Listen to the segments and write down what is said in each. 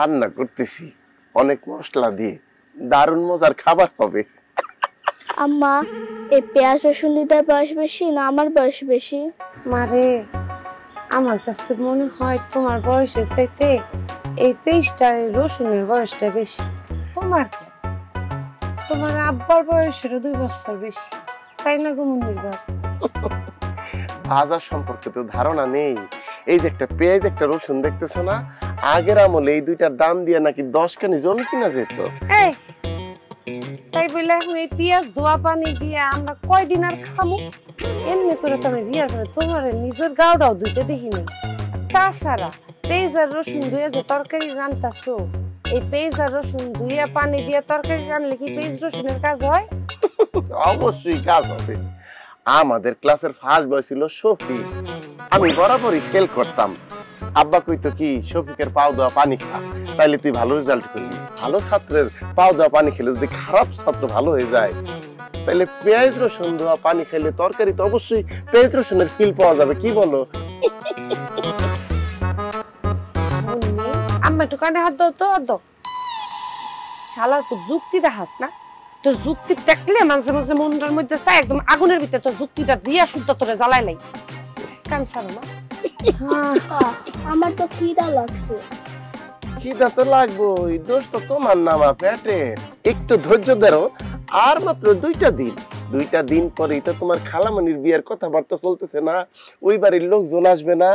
রান্না করতেছি অনেক মশলা দিয়ে, দারুণ মজার খাবার হবে। আম্মা, এই পেঁয়াজ রসুন দিতে বয়স বেশি না আমার বয়স বেশি? মারে, আমার কাছে মনে হয় তোমার বয়সের চাইতে এই পেঁয়াজটা রসুনের বয়সটা বেশি। তোমার কি? তোমার আব্বার বয়সেরও 2 বছর বেশি, তাই না গো মুন্নির বাপ? বাজার সম্পর্কে তো ধারণা নেই। এই যে একটা পেঁয়াজ একটা রসুন দেখতেছো না, আগের আমলে এই দুইটার দাম দিয়ে নাকি 10 খানি জমি কিনা যেত। এই তাই বলে এখন এই পেঁয়াজ ধোয়া পানি দিয়ে আমরা কয়দিন আর খামু? এমনি করে তো আমি বিয়ার করে তোমার নিজের গাওটাও ধুইতে দেখিনি। তাছাড়া পেঁয়াজ আর রসুন ধুয়ে যে তরকারি রান্তাছো, এই পেঁয়াজ আর রসুন ধুইয়া পানি দিয়ে তরকারি রানলে কি পেঁয়াজ রসুনের কাজ হয়? অবশ্যই কাজ হবে। আমাদের ক্লাসের ফার্স্ট বয় ছিল শফিক, আমি বরাবরই ফেল করতাম। আব্বা কইতো কি, শফিকের পাও দেওয়া পানি খা, তাইলে তুই ভালো রেজাল্ট করবি। ভালো ছাত্রের পাও দেওয়া পানি খেলে যদি খারাপ ছাত্র ভালো হয়ে যায়, তাইলে পেঁয়াজ রসুন দেওয়া পানি খেলে তরকারি তো অবশ্যই পেঁয়াজ রসুনের ফিল পাওয়া যাবে। কি বলো? আম্মা একটু কানে হাত দাও তো, হাত দাও। শালার তো যুক্তি দেখাস না, তোর যুক্তি দেখলে মাঝে মাঝে মনটার মধ্যে চাই একদম আগুনের ভিতরে তোর যুক্তিটা দিয়া শুদ্ধ তোরে জ্বালাই লাই। কান ছাড়ো না। আমার তো খিদা লাগছে। খিদা তো লাগবোই, দোষ তো তোমার না মা পেটে। একটু ধৈর্য ধরো, আর মাত্র 2টা দিন। 2টা দিন পরেই তো তোমার খালামণির বিয়ের কথাবার্তা চলতেছে না, ওই বাড়ির লোকজন আসবে না,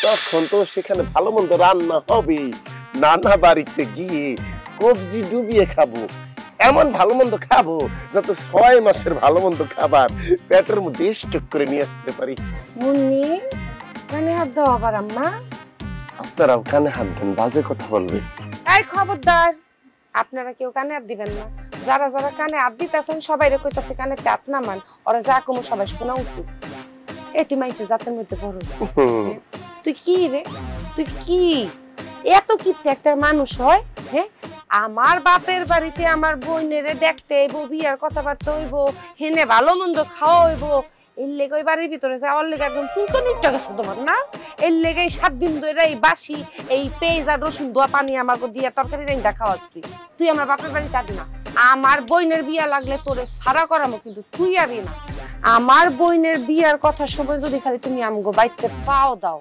তখন তো সেখানে ভালো মন্দ রান্না হবে। নানা বাড়িতে গিয়ে কবজি ডুবিয়ে খাবো, এমন ভালো মন্দ খাবো যাতে 6 মাসের ভালো মন্দ খাবার পেটের মধ্যে স্টক করে নিয়ে আসতে পারি। মুন্নি, কানে হাত দাও আবার আম্মা। আপনারাও কানে হাত দেন, বাজে কথা বলবে। এই খবরদার, আপনারা কেউ কানে হাত দিবেন না। যারা যারা কানে হাত দিতেছেন সবাই কইতাছে কানে হাত নামান, ওরা যা কমু সবাই শোনা উচিত। এটি মাইছে জাতের মধ্যে বড়। তুই কি রে, তুই কি এত কিপটে একটা মানুষ হয়? হ্যাঁ, আমার বাপের বাড়িতে আমার বোনেরে দেখতে আইব, বিয়ার কথাবার্তা হইব, হেনে ভালো মন্দ খাওয়া হইব, এর লেগে ওই বাড়ির ভিতরে যাওয়ার লেগে একদম ফুলকনিটা গেছে তোমার না? এর লেগে 7 দিন ধরে এই বাসি এই পেঁয়াজ আর রসুন দোয়া পানি আমাকে দিয়ে তরকারি রান্না খাওয়াস তুই। তুই আমার বাপের বাড়িতে আসবি না। আমার বোনের বিয়া লাগলে তোরে সারা করামো, কিন্তু তুই আবি না। আমার বোনের বিয়ার কথার সময় যদি খালি তুমি আমগো বাইতে পাও দাও,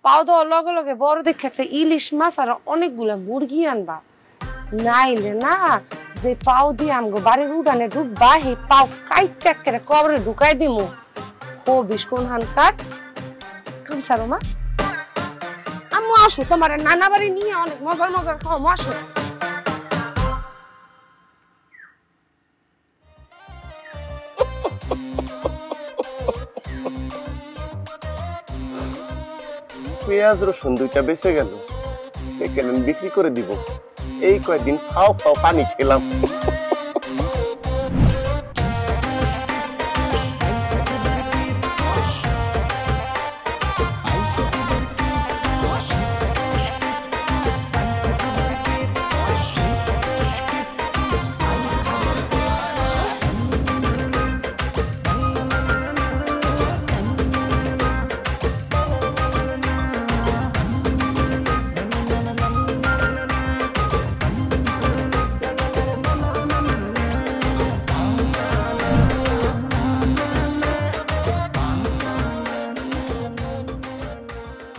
পাও দাও লগে লগে বড় দেখে একটা ইলিশ মাছ আর অনেকগুলা মুরগি আনবা, নাইলে না যে পাও দিয়ে আমগো বাড়ির উঠানে ঢুকবা, সেই পাও কাইটটা করে কবরে ঢুকাই দিমু। ও বিস্কুন হান কাট কাম সারো মা। আম্মু আসো, তোমার নানা বাড়ি নিয়ে অনেক মজার মজার খাওয়ামো, আসো। পেঁয়াজ রসুন 2টা বেঁচে গেল, সেকেন্ড বিক্রি করে দিব। এই কয়েকদিন খাও খাও পানি খেলাম।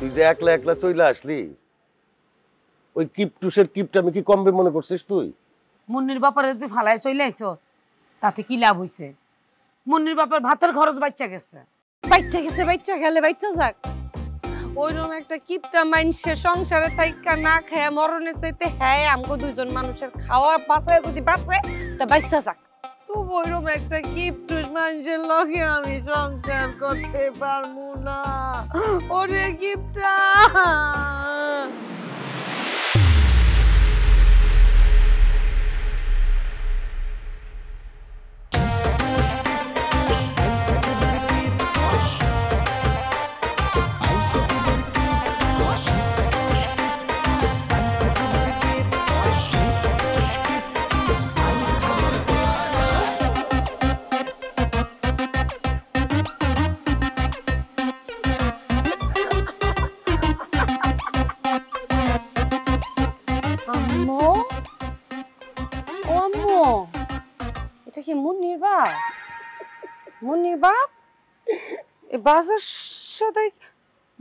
তুই যে একলা একলা চইলা আসলি, ওই কিপটুসের কিপটা আমি কি কমবে মনে করছিস তুই? মুন্নির বাপারে তুই ফালাই চলে আইছস, তাতে কি লাভ হইছে? মুন্নির বাপার ভাতের খরচ বাচ্চা গেছে। বাচ্চা গেলে বাচ্চা যাক। ওইরকম একটা কিপটা মানুষের সংসারে থাইকা না খেয়ে মরণের চাইতে হ্যাঁ আমগো 2জন মানুষের খাওয়া বাঁচায় যদি বাঁচে তা বাচ্চা যাক। তো ওইরকম একটা কিপটুস মানুষের লগে আমি সংসার করতে পারবো না। ওরে কিপটা। এটা কি মুন্নির বাপ? মুন্নির বাপ এ বাজার সদাই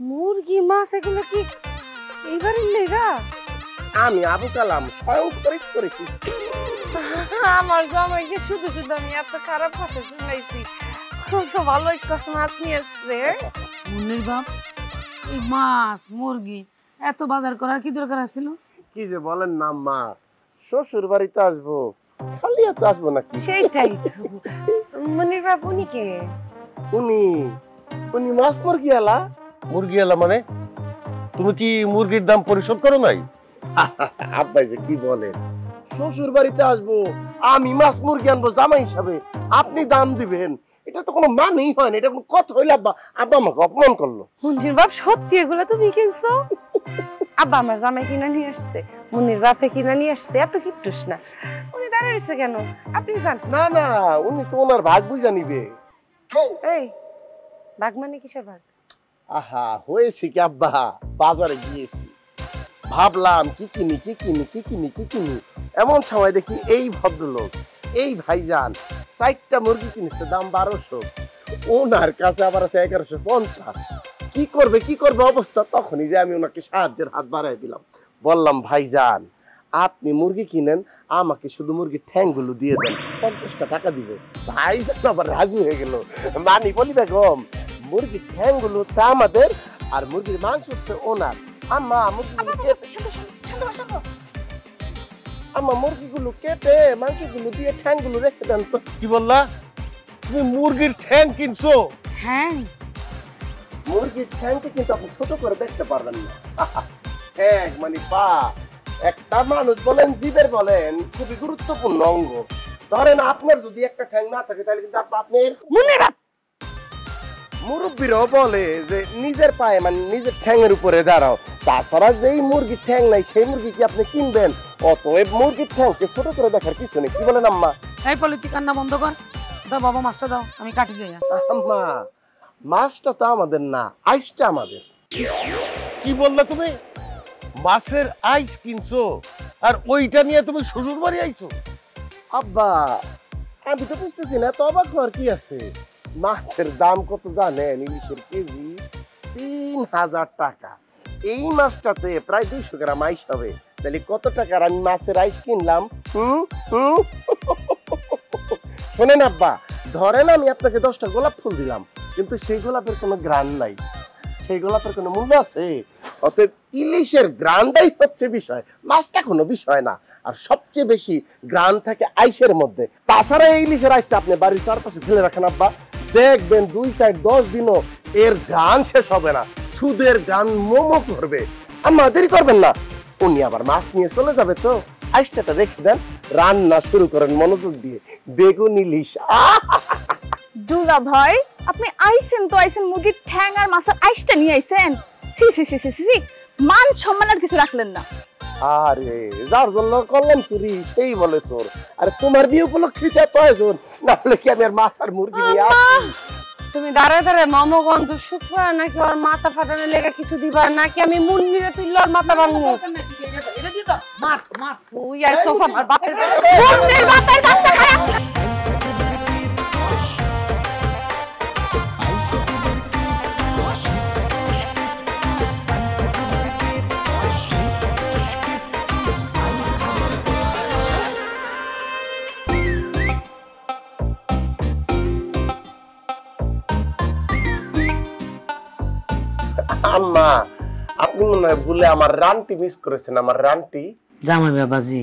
মুরগি মাছ এগুলো কি এইবারের লেগা? আমি আবু কালাম স্বয়ং খরিদ করেছি। আমার জামাইকে শুধু শুধু আমি এত খারাপ কথা শুনাইছি, কত ভালো একটা মাছ নিয়ে আসছে। মুন্নির বাপ এই মাছ মুরগি এত বাজার করার কি দরকার ছিল? কি যে বলেন না মা, শ্বশুর বাড়িতে আসবো, খালি এত আসবো নাকি? সেইটাই। মুন্নির বাপ উনি কে? উনি উনি মাছ মুরগি আলা। মুরগি এলা মানে? তুমি কি মুরগির দাম পরিশোধ করো নাই? আব্বাই যে কি বলেন, শ্বশুর বাড়িতে আসবো, আমি মাছ মুরগি আনবো জামাই হিসাবে, আপনি দাম দিবেন, এটা তো কোনো মানেই হয় না। এটা কোনো কথা হইলে আব্বা আব্বা আমাকে অপমান করলো। মুন্নির বাপ সত্যি এগুলো তুমি কিনছো? আব্বা আমার জামাই কিনা নিয়ে আসছে, মুন্নির বাপে কিনা নিয়ে আসছে। এত কিপটুস না, উনি দাঁড়িয়ে রয়েছে কেন? আপনি যান। না না, উনি তো ওনার ভাগ বুঝা নিবে। এই বাঘ মানে কিসের বাঘ? আহা, হয়েছে কি আব্বা, বাজারে গিয়েছি, ভাবলাম কি কিনি কি কিনি কি কিনি কি কিনি, এমন সময় দেখি এই ভদ্রলোক, এই ভাইজান 4টা মুরগি কিনেছে, দাম 1200, ওনার কাছে আবার আছে 1150। কি করবে অবস্থা। তখনই যে আমি ওনাকে সাহায্যের হাত বাড়াই দিলাম, বললাম ভাইজান আপনি মুরগি কিনেন, আমাকে শুধু মুরগির ঠ্যাংগুলো দিয়ে দেন, 50টা টাকা দিবে। ভাইজান আবার রাজি হয়ে গেল। মানি বলি বেগম, মুরগির ঠ্যাংগুলো হচ্ছে আমাদের আর মুরগির মাংস হচ্ছে ওনার। আম্মা মুরগিগুলো কেটে মাংসগুলো দিয়ে ঠ্যাংগুলো রেখে দেন তো। কি বললা? তুমি মুরগির ঠ্যাং কিনছো? হ্যাঁ, মুরগির ঠ্যাংকে কিন্তু আপনি ছোট করে দেখতে পারবেন না। ঠ্যাং মানে পা, একটা মানুষ বলেন জীবের বলেন খুবই গুরুত্বপূর্ণ অঙ্গ। ধরেন আপনার যদি একটা ঠ্যাং না থাকে তাহলে কিন্তু আপনি মুন্নির বাপ মুরব্বীরাও বলে যে নিজের পায়ে মানে নিজের ঠ্যাংয়ের উপরে দাঁড়াও। তাছাড়া যেই মুরগির ঠ্যাং নাই সেই মুরগি কি আপনি কিনবেন? অতএব মুরগির ঠ্যাংকে ছোট করে দেখার কিছু নেই। কি বলেন আম্মা? এই পলিটি কান্না বন্ধ কর, দাও বাবা মাছটা দাও, আমি কাটি যাই। আম্মা মাছটা তো আমাদের না, আইসটা আমাদের। কি বললা তুমি? মাছের আইস কিনছো আর ওইটা নিয়ে তুমি শ্বশুর বাড়ি আইছো? আব্বা আমি তো বুঝতেছি না, তো অবাক হওয়ার কি আছে? মাছের দাম কত জানেন? ইলিশের কেজি 3000 টাকা। এই মাছটাতে প্রায় 200 গ্রাম আইস হবে। তাহলে কত টাকার আমি মাছের আইস কিনলাম? শোনেন আব্বা, ধরেন আমি আপনাকে 10টা গোলাপ ফুল দিলাম, কিন্তু সেই গোলাপের কোনো গ্রান নাই, সেই গোলাপের কোনো মূল্য আছে? অতএব ইলিশের গ্রানটাই হচ্ছে বিষয়, মাছটা কোনো বিষয় না। আর সবচেয়ে বেশি গ্রান থাকে আইসের মধ্যে। তাছাড়া এই ইলিশের আইসটা আপনি বাড়ির চারপাশে ফেলে রাখেন আব্বা, দেখবেন 2 সাইড 10 দিনও এর গ্রান শেষ হবে না, সুদের গ্রান মোমো করবে। আমাদেরই করবেন না, উনি আবার মাছ নিয়ে চলে যাবে, তো আইসটা রেখে দেন, রান্না শুরু করেন মনোযোগ দিয়ে, বেগুন ইলিশ। দুলা ভাই আপনি আইছেন তো আইছেন মুরগির ঠ্যাং আর মাছের আইসটা নিয়ে আইছেন। সি সি সি সি সি, মান সম্মান আর কিছু রাখলেন না। আরে যার জন্য করলেন চুরি সেই বলে চোর। আরে তোমার বিয়ে উপলক্ষে প্রয়োজন, না হলে কি আমি আর মাছ আর মুরগি নিয়ে আসি? তুমি দাঁড়ায় দাঁড়ায় মোমো গন্ধ শুকবা নাকি ওর মাথা ফাটানোর লেগে কিছু দিবা, নাকি আমি মুন্নিরে তুললে ওর মাথা ভাঙবো? তুই আইছস আমার বাপের মুন্নির বাপের কাছে খারাপ। আম্মা আপনি মনে হয় ভুলে আমার রানটি মিস করেছেন, আমার রানটি। জামাই বাবাজি,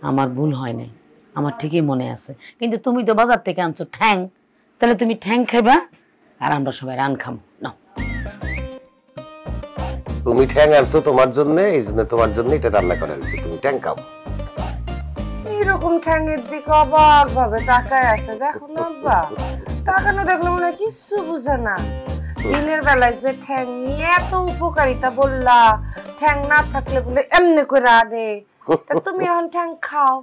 আমার ভুল হয় নাই, আমার ঠিকই মনে আছে। কিন্তু তুমি তো বাজার থেকে আনছো ঠ্যাং, তাহলে তুমি ঠ্যাং খাইবা আর আমরা সবাই রান খাম না। তুমি ঠ্যাং আনছো তোমার জন্য, এই জন্য তোমার জন্য এটা রান্না করা হয়েছে, তুমি ঠ্যাং খাও। এরকম ঠ্যাংয়ের দিকে অবাক ভাবে তাকায় আছে, দেখো না আব্বা, তাকানো দেখলে মনে হয় কিচ্ছু বুঝে না। দিনের বেলায় যে ঠ্যাং নিয়ে এত উপকারিতা বললা, ঠ্যাং না থাকলে বলে এমনি করে আনে, তা তুমি এখন ঠ্যাং খাও,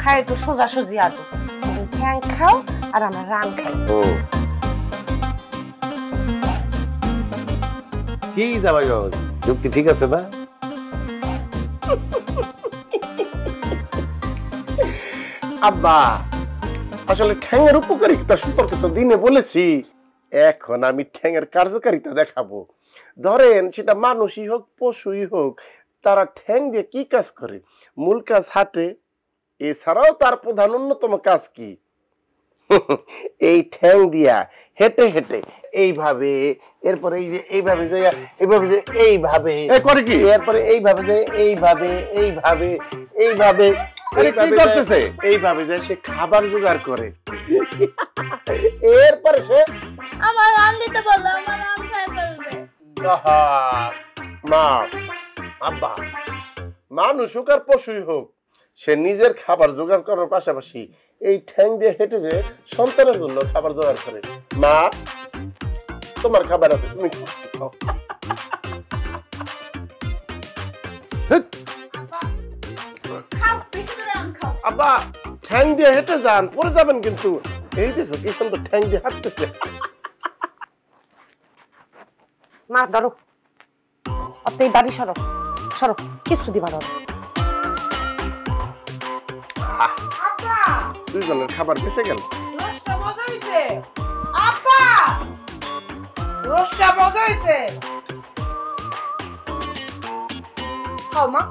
খাই একটু সোজাসুজি আনো, তুমি ঠ্যাং খাও আর আমরা রান খাই। কি জামাই বাবাজি, যুক্তি ঠিক আছে না? আব্বা আসলে ঠ্যাংয়ের উপকারিতা সম্পর্কে তো দিনে বলেছি, এখন আমি ঠ্যাংয়ের কার্যকারিতা দেখাবো। ধরেন সেটা মানুষই হোক পশুই হোক, তারা ঠ্যাং দিয়ে কি কাজ করে? মূল কাজ হাঁটে, এছাড়াও তার প্রধান অন্যতম কাজ কি? এই ঠ্যাং দিয়া হেঁটে হেঁটে এইভাবে, এরপরে এই যে এইভাবে যে এইভাবে যে এইভাবে করে কি, এরপরে এইভাবে যে এইভাবে এইভাবে এইভাবে এইভাবে যে সে খাবার জোগাড় করে। এরপরে সে আমার রান দিতে বললো, আমার রান খেয়ে ফেলবে। মা, আব্বা, মানুষ হোক আর পশুই হোক, সে নিজের খাবার জোগাড় করার পাশাপাশি এই ঠ্যাং দিয়ে হেঁটে যে সন্তানের জন্য খাবার জোগাড় করে। মা, তোমার খাবার আছে, তুমি খাও। আব্বা, ঠ্যাং দিয়ে হেঁটে যান, পরে যাবেন কিন্তু। এই দেখো কি সুন্দর ঠ্যাং দিয়ে হাঁটতেছে। মা ধরো, আপনি এই বাড়ি সরো সরো, কিছু দিবা না। দুইজনের খাবার বেঁচে গেল। রোস্টটা মজা হইছে আপা, রোস্টটা মজা হইছে। খাও মা,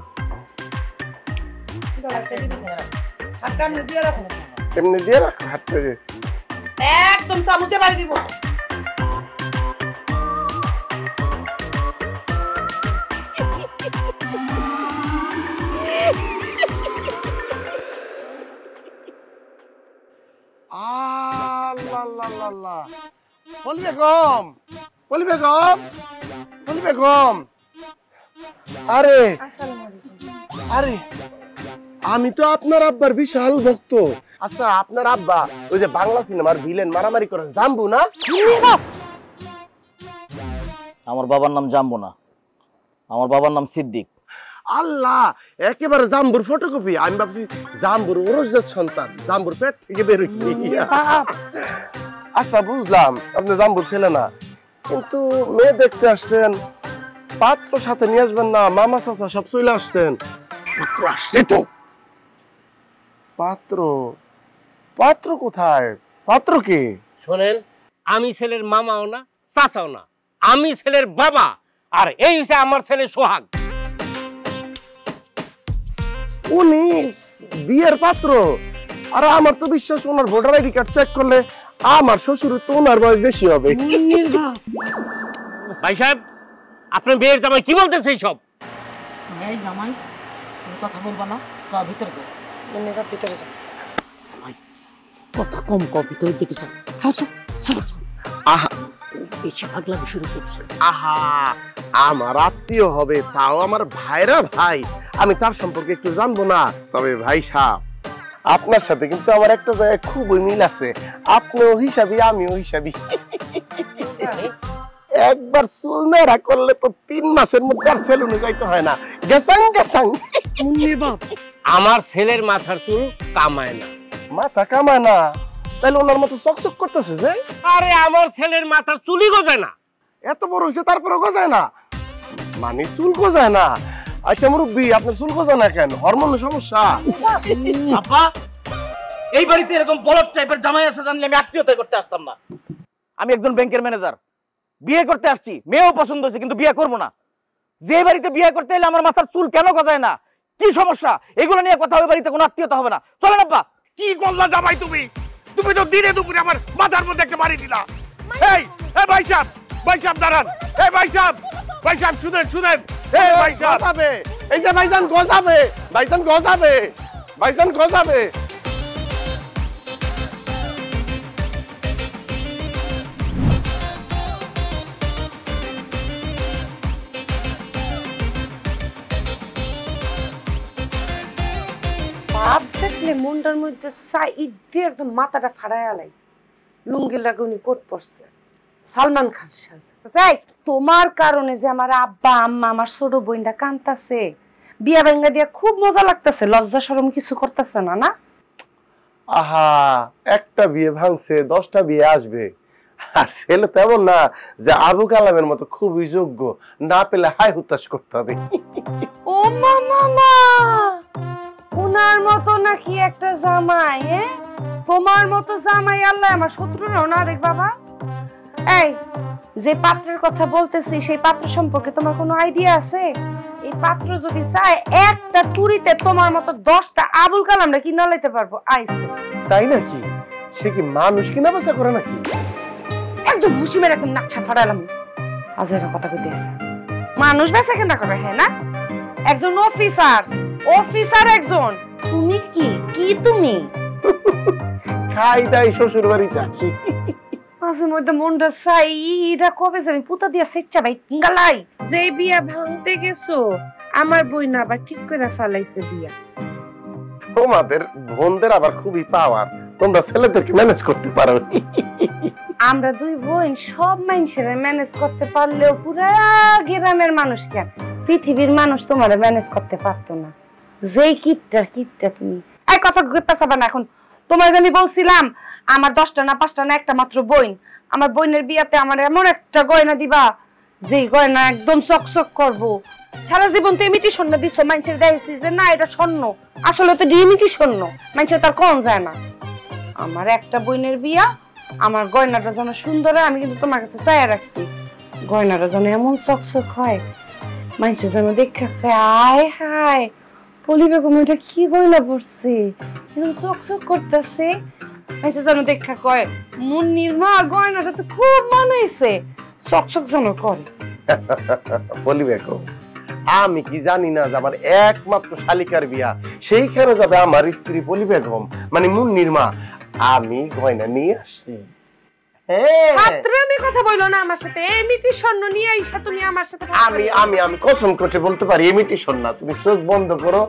এমনি দিয়ে রাখো হাতে, একদম চামচে বাড়ি দিব। বলি বেগম, বলি বেগম, বলি বেগম, আরে আরে আমি তো আপনার আব্বার বিশাল ভক্ত। আচ্ছা, আপনার আব্বা ওই যে বাংলা সিনেমার ভিলেন মারামারি করে জাম্বু না? আমার বাবার নাম জাম্বু না, আমার বাবার নাম সিদ্দিক। আল্লাহ, একেবারে জাম্বুর ফটোকপি। আমি ভাবছি জাম্বুর ওরসের সন্তান, জাম্বুর পেট থেকে বের হইছে। আচ্ছা, বুঝলাম আপনি জাম্বুর ছেলে না, কিন্তু মেয়ে দেখতে আসছেন, পাত্র সাথে নিয়ে আসবেন না? মামা চাচা সব চলে আসছেন। পাত্র আসছে তো। পাত্র? পাত্র কোথায়? পাত্র কে? শোনেন, আমি ছেলের মামাও না চাচাও না, আমি ছেলের বাবা, আর এই হচ্ছে আমার ছেলে সোহাগ। উনি বিয়ের পাত্র? আর আমার তো বিশ্বাস, ওনার ভোটার আইডি কার্ড চেক করলে আমার শ্বশুর তো ওনার বয়স বেশি হবে। ভাই সাহেব, আপনার বিয়ের জামাই কি বলতেছে সব? এই জামাই, তুমি কথা বলবা না, যাও ভিতরে যাও। ভিতরে যাও, কথা কম কও, ভিতরে দিকে যাও। যাও তো, যাও। আহা, বেশি পাগলামি শুরু করছো। আহা, আমার আত্মীয় হবে, তাও আমার ভাইরা ভাই, আমি তার সম্পর্কে একটু জানবো না? তবে ভাই সাহেব, আপনার সাথে কিন্তু আমার একটা জায়গায় খুবই মিল আছে। আপনিও হিসাবি, আমিও হিসাবি। একবার চুল নেড়া করলে তো 3 মাসের মধ্যে আর সেলুনে যাইতে হয় না। গেসাং গেসাং। আমার ছেলের মাথার চুল কামায় না। মাথা কামায় না? তাহলে ওনার মতো চকচক করতেছে যে? আরে আমার ছেলের মাথার চুলই গজায় না। এত বড় হয়েছে তারপরে গজায় না? মানে চুল গজায় না? আচ্ছা মুরব্বি, আপনার চুল গজায় না কেন? হরমোনের সমস্যা? আপা, এই বাড়িতে এরকম বলদ টাইপের জামাই আছে জানলে আমি আত্মীয়তা করতে আসতাম না। আমি একজন ব্যাংকের ম্যানেজার, বিয়ে করতে আসছি, মেয়েও পছন্দ হয়েছে, কিন্তু বিয়ে করবো না। যে বাড়িতে বিয়ে করতে এলে আমার মাথার চুল কেন গজায় না, কি সমস্যা, এগুলো নিয়ে কথা, ওই বাড়িতে কোনো আত্মীয়তা হবে না। চলেন আব্বা। কি করলা জামাই তুমি? তুমি তো দিনে দুপুরে আমার মাথার মধ্যে একটা বাড়ি দিলা। এই ভাই সাহেব, ভাই সাহেব দাঁড়ান। এই ভাই সাহেব, ভাই সাহেব শুনেন শুনেন। এই ভাই সাহেব, গজাবে, এই যে ভাইজান গজাবে, ভাইজান গজাবে, ভাইজান গজাবে। বাপ দেখলে মুন্ডার মধ্যে সাইড দিয়ে একদম মাথাটা ফাড়ায় আলাই। লুঙ্গি লাগুনি কোট পরছে, সালমান খান সাজে। যাই, তোমার কারণে যে আমার আব্বা আম্মা আমার ছোট বোনটা কান্তাছে, বিয়া ভাঙ্গা দিয়া খুব মজা লাগতেছে, লজ্জা শরম কিছু করতেছে না? না আহা, একটা বিয়ে ভাঙছে, 10টা বিয়ে আসবে। আর ছেলে তেমন না যে আবু কালামের মতো খুবই যোগ্য, না পেলে হাই হুতাশ করতে হবে। ও মামা, উনার মতো নাকি একটা জামাই? তোমার মতো জামাই আল্লাহ আমার শত্রুরাও না দেখ বাবা। এই যে পাত্রের কথা বলতেছি সেই পাত্র সম্পর্কে তোমার কোনো আইডিয়া আছে? এই পাত্র যদি চায় একটা তুড়িতে তোমার মতো 10টা আবুল কালামরা কিনা লাইতে পারবো। আইছে তাই নাকি? সে কি মানুষ কিনা বেচা করে নাকি? একদম হুশি মেরে একদম নাকশা ফাড়ালাম। আজের কথা কইতেছে মানুষ বেচা কেনা করে, হ্যাঁ না? একজন অফিসার, অফিসার একজন। তুমি কি কি তুমি খাই দাই শ্বশুর বাড়িতে আসি। মাঝে মধ্যে মনটা চাই এটা কবে যাবি পুতা দিয়া সেচ্চা ভাই গালাই। যে বিয়া ভাঙতে গেছো আমার বই না আবার ঠিক করে ফেলাইছে বিয়া। তোমাদের বোনদের আবার খুবই পাওয়ার, তোমরা ছেলেদেরকে ম্যানেজ করতে পারো। আমরা দুই বোন সব মানুষের ম্যানেজ করতে পারলেও পুরা গ্রামের মানুষ কেন পৃথিবীর মানুষ তোমার ম্যানেজ করতে পারতো না। যেই কিপটা তুমি এই কথা পেঁচাবা না। এখন তোমার যে আমি বলছিলাম আমার 10টা না 5টা না একটা মাত্র বোন, আমার বোনের বিয়াতে আমার এমন একটা গয়না দিবা যেই গয়না একদম চকচক করবো। সারা জীবন তো এমিটি স্বর্ণ দিছো, মানুষের দেখছি যে না এটা স্বর্ণ, আসলে তো ডিমিটি স্বর্ণ, মানুষের তার কম যায় না। আমার একটা বোনের বিয়া, আমার গয়নাটা যেন সুন্দর হয়, আমি কিন্তু তোমার কাছে চাইয়া রাখছি গয়নাটা যেন এমন চকচক হয় মানুষের যেন দেখা আয় হায় পলি বেগম এটা কি গয়না পড়ছে এরকম চকচক করতেছে, মানুষের যেন দেখা কয় মুন্নির মা গয়নাটা তো খুব মানাইছে, চকচক যেন করে। বলি বেগম আমি কি জানি না যে আমার একমাত্র শালিকার বিয়া, সেইখানে যাবে আমার স্ত্রী বলি বেগম মানে মুন্নির মা। আমি গয়না নিয়ে আসছি। আমি কথা বললো না আমার সাথে, এমিটি স্বর্ণ নিয়ে আইসা তুমি আমার সাথে। আমি কসম করে বলতে পারি এমিটি স্বর্ণ। তুমি চোখ বন্ধ করো,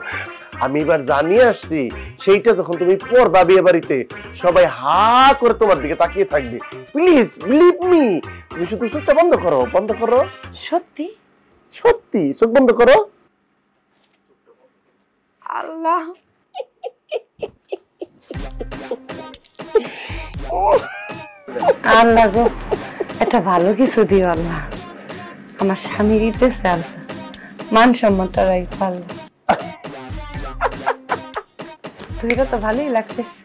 আমি এবার জানিয়ে আসছি সেইটা যখন তুমি পড়বা বিয়ে বাড়িতে সবাই হা করে তোমার দিকে তাকিয়ে থাকবে। প্লিজ বিলিভ মি, তুমি শুধু চোখটা বন্ধ করো, বন্ধ করো। সত্যি সত্যি চোখ বন্ধ করো। আল্লাহ আল্লাহ গো এটা ভালো কিছু দিও আল্লাহ, আমার স্বামী দিতেছে আল্লাহ, মান সম্মানটা রাখবো আল্লাহ। তুইরা তো ভালোই লাগতেছে,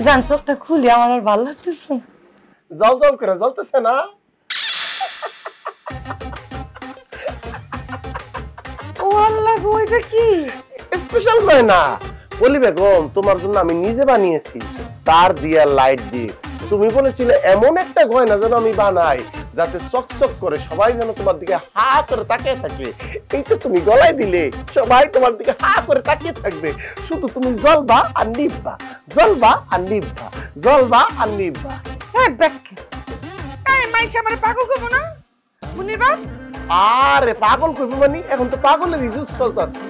জান চোখটা খুলি আমার আর ভালো লাগতেছে। জল জল করে জ্বলতেছে না? ও আল্লাহ গো এটা কি স্পেশাল গয়না বলি বেগম, তোমার জন্য আমি নিজে বানিয়েছি তার দিয়ে লাইট দিয়ে। তুমি বলেছিলে এমন একটা গয়না যেন আমি বানাই যাতে চকচক করে সবাই যেন তোমার দিকে হা করে তাকিয়ে থাকে। এইটা তুমি গলায় দিলে সবাই তোমার দিকে হা করে তাকিয়ে থাকবে, শুধু তুমি জ্বলবা আর নিভবা, জ্বলবা আর নিভবা, জ্বলবা আর নিভবা। হ্যাঁ ব্যাখ্যা এই মাইছে আমার পাগল করবো না মুনির বাপ। আরে পাগল করবো মানে এখন তো পাগলের যুগ চলতেছে,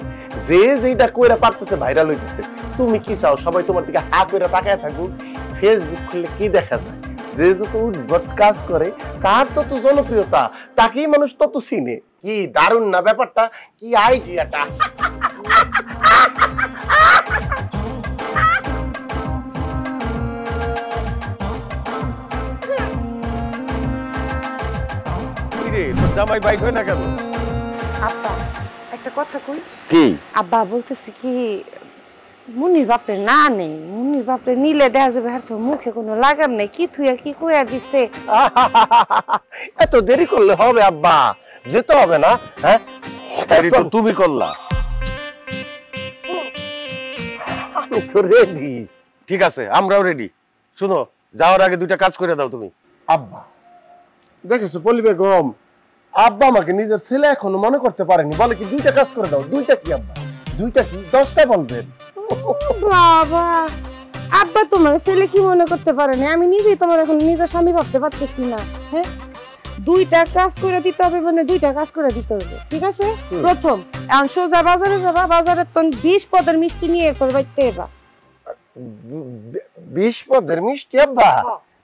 যে যেটা কইরা পারতেছে ভাইরাল হইতেছে। তুমি কি চাও সবাই তোমার দিকে হা করে তাকায় থাকুক? ফেসবুক খুললে কি দেখা যায়, যে যত উদ্ভট কাজ করে তার তত জনপ্রিয়তা, তাকেই মানুষ তত চিনে। কি দারুণ না ব্যাপারটা, কি আইডিয়াটা। জামাই বাইক হয় না কেন? আব্বা একটা কথা কই। কি? আব্বা বলতেছি কি মুনির বাপরে না নেই, মুনির বাপরে নিলে দেখা যাবে আর তো মুখে কোনো লাগাম নেই, কি থুইয়া কি কইয়া দিছে। এত দেরি করলে হবে আব্বা, যেতে হবে না? হ্যাঁ তুমি করলা, আমি তো রেডি। ঠিক আছে আমরাও রেডি। শুনো যাওয়ার আগে দুইটা কাজ করে দাও তুমি। আব্বা দেখেছো পলি বেগম, আব্বা আমাকে নিজের ছেলে এখনো মনে করতে পারেনি, বলে কি দুইটা কাজ করে দাও। দুইটা কি আব্বা? দুইটা কি 10টা বলবেন? বাবা আব্বা তোমার ছেলে কি মনে করতে পারে না, আমি নিজেই তোমার এখন নিজের স্বামী ভাবতে পারতেছি না। হ্যাঁ দুইটা কাজ করে দিতে হবে, মানে দুইটা কাজ করে দিতে হবে, ঠিক আছে? প্রথম এখন সোজা বাজারে যাবা, বাজারে তো 20 পদের মিষ্টি নিয়ে এরপর বাইতে এবা। 20 পদের মিষ্টি আব্বা?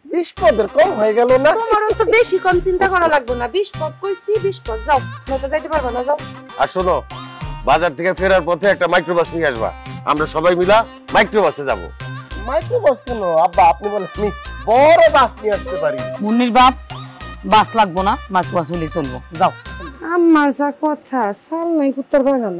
20 পদের কম হয়ে গেল না? তোমারও তো বেশি কম চিন্তা করা লাগবে না, 20 পদ কইছি 20 পদ যাও, নয়তো যাইতে পারবা না, যাও। আর শোনো বাজার থেকে ফেরার পথে একটা মাইক্রোবাস নিয়ে আসবা, আমরা সবাই মিলা মাইক্রোবাসে যাব। মাইক্রোবাস কেন আব্বা? আপনি বলেন আমি বড় বাস নিয়ে আসতে পারি। মুন্নির বাপ বাস লাগবো না, মাইক্রোবাস হলে চলবো, যাও। আমার যা কথা সাল নাই কুত্তার বাগান।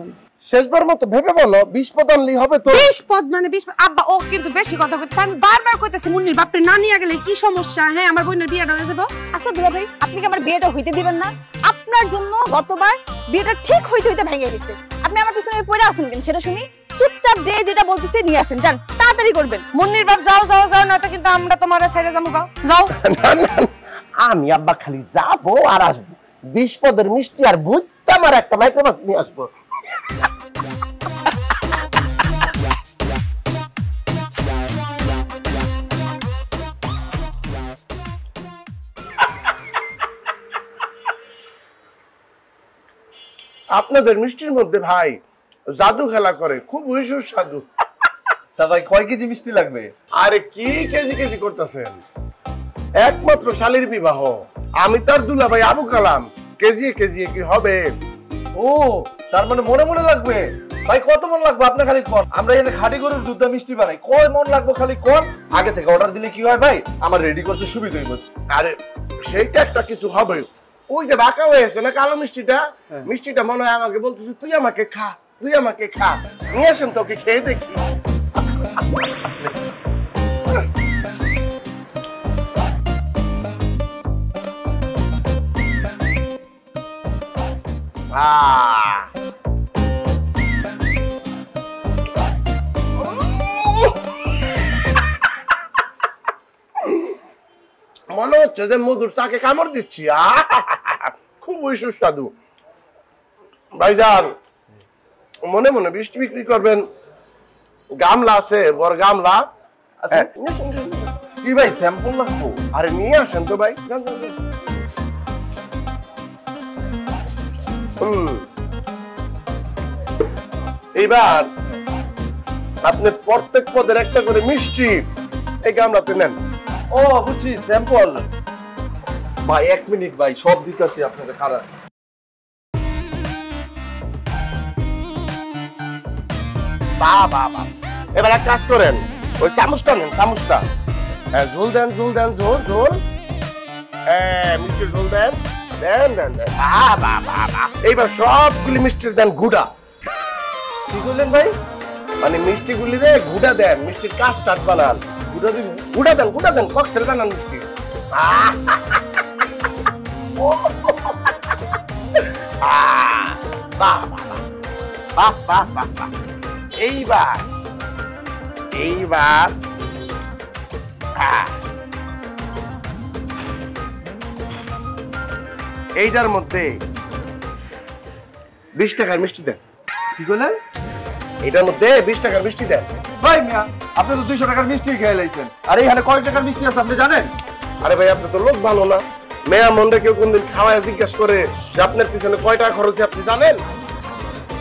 শেষবার মতো ভেবে বলো 20 পদ আনলেই হবে তো? 20 পদ মানে 20 পদ। আব্বা ও কিন্তু বেশি কথা কইতেছে। আমি বারবার কইতেছি মুন্নির বাপরে না নিয়ে গেলে কি সমস্যা? হ্যাঁ আমার বোনের বিয়েটা হয়ে যাবে। আচ্ছা দুলা ভাই আপনি কি আমার বিয়েটা হইতে দিবেন না? আপনার জন্য গতবার বিয়েটা ঠিক হইতে হইতে ভেঙে গেছে। আপনি আমার পিছনে পড়ে আছেন কেন সেটা শুনি। চুপচাপ যে যেটা বলতেছে নিয়ে আসেন, যান তাড়াতাড়ি করবেন। মুন্নির বাপ যাও যাও যাও, নয়তো কিন্তু আমরা তোমার সাইডে যাবো। যাও। না না আমি আব্বা খালি যাবো আর আসবো। 20 পদের মিষ্টি আর ভুট্টা আমার একটা মাইক্রোবাস নিয়ে আসবো। আপনাদের মিষ্টির মধ্যে ভাই জাদু খেলা করে, খুব সুস্বাদু। তা ভাই কয় কেজি মিষ্টি লাগবে? আরে কি কেজি কেজি করতেছেন? একমাত্র শালীর বিবাহ, আমি তার দুলা ভাই আবু কালাম, কেজি কেজি কি হবে? ও তার মানে মনে মনে লাগবে। ভাই কত মন লাগবে আপনি খালি কোন। আমরা এখানে খাঁটি গরুর দুধ মিষ্টি বানাই, কয় মন লাগবে খালি কোন। আগে থেকে অর্ডার দিলে কি হয় ভাই, আমার রেডি করতে সুবিধা হইব। আরে সেইটা একটা কিছু হবে। ওই যে বাঁকা হয়েছে না কালো মিষ্টিটা, মিষ্টিটা মনে হয় আমাকে বলতেছে তুই আমাকে খা, তুই আমাকে খা। নিয়ে আসেন তোকে খেয়ে দেখি। মনে হচ্ছে যে মধুর চাকে কামড় দিচ্ছি। খুবই সুস্বাদু। ভাইজান মনে মনে মিষ্টি বিক্রি করবেন, গামলা আছে বড় গামলা। কি ভাই স্যাম্পল লাগবো? আরে নিয়ে আসেন তো ভাই। এইবার আপনি প্রত্যেক পদের একটা করে মিষ্টি এই গামলাতে নেন। ও বুঝছি স্যাম্পল। ভাই 1 মিনিট ভাই, সব দিতেছি আপনাকে খারাপ। এবার এক কাজ করেন, ওই চামচটা নেন, চামচটা। হ্যাঁ ঝোল দেন, ঝোল দেন, ঝোল ঝোল। হ্যাঁ মিষ্টি ঝোল দেন, দেন দেন দেন। এইবার সবগুলি মিষ্টির দেন গুড়া। কি করলেন ভাই? মানে মিষ্টি গুলি রে গুড়া দেন, মিষ্টির কাস্টার্ড বানান। গুড়া দিন? গুড়া দেন, গুড়া দেন, ককটেল বানান মিষ্টি। এইবার এইবার এইটার মধ্যে 20 টাকার মিষ্টি দেন। কি করলেন? এটার মধ্যে 20 টাকার মিষ্টি দেন। ভাই মিয়া আপনি তো 200 টাকার মিষ্টি খেয়ে লাইছেন, আর এখানে কয় টাকার মিষ্টি আছে আপনি জানেন? আরে ভাই আপনি তো লোক ভালো না। মেয়া মন্ডে কেউ কোনদিন খাওয়ায় জিজ্ঞাসা করে যে আপনার পিছনে কয় টাকা খরচ আপনি জানেন?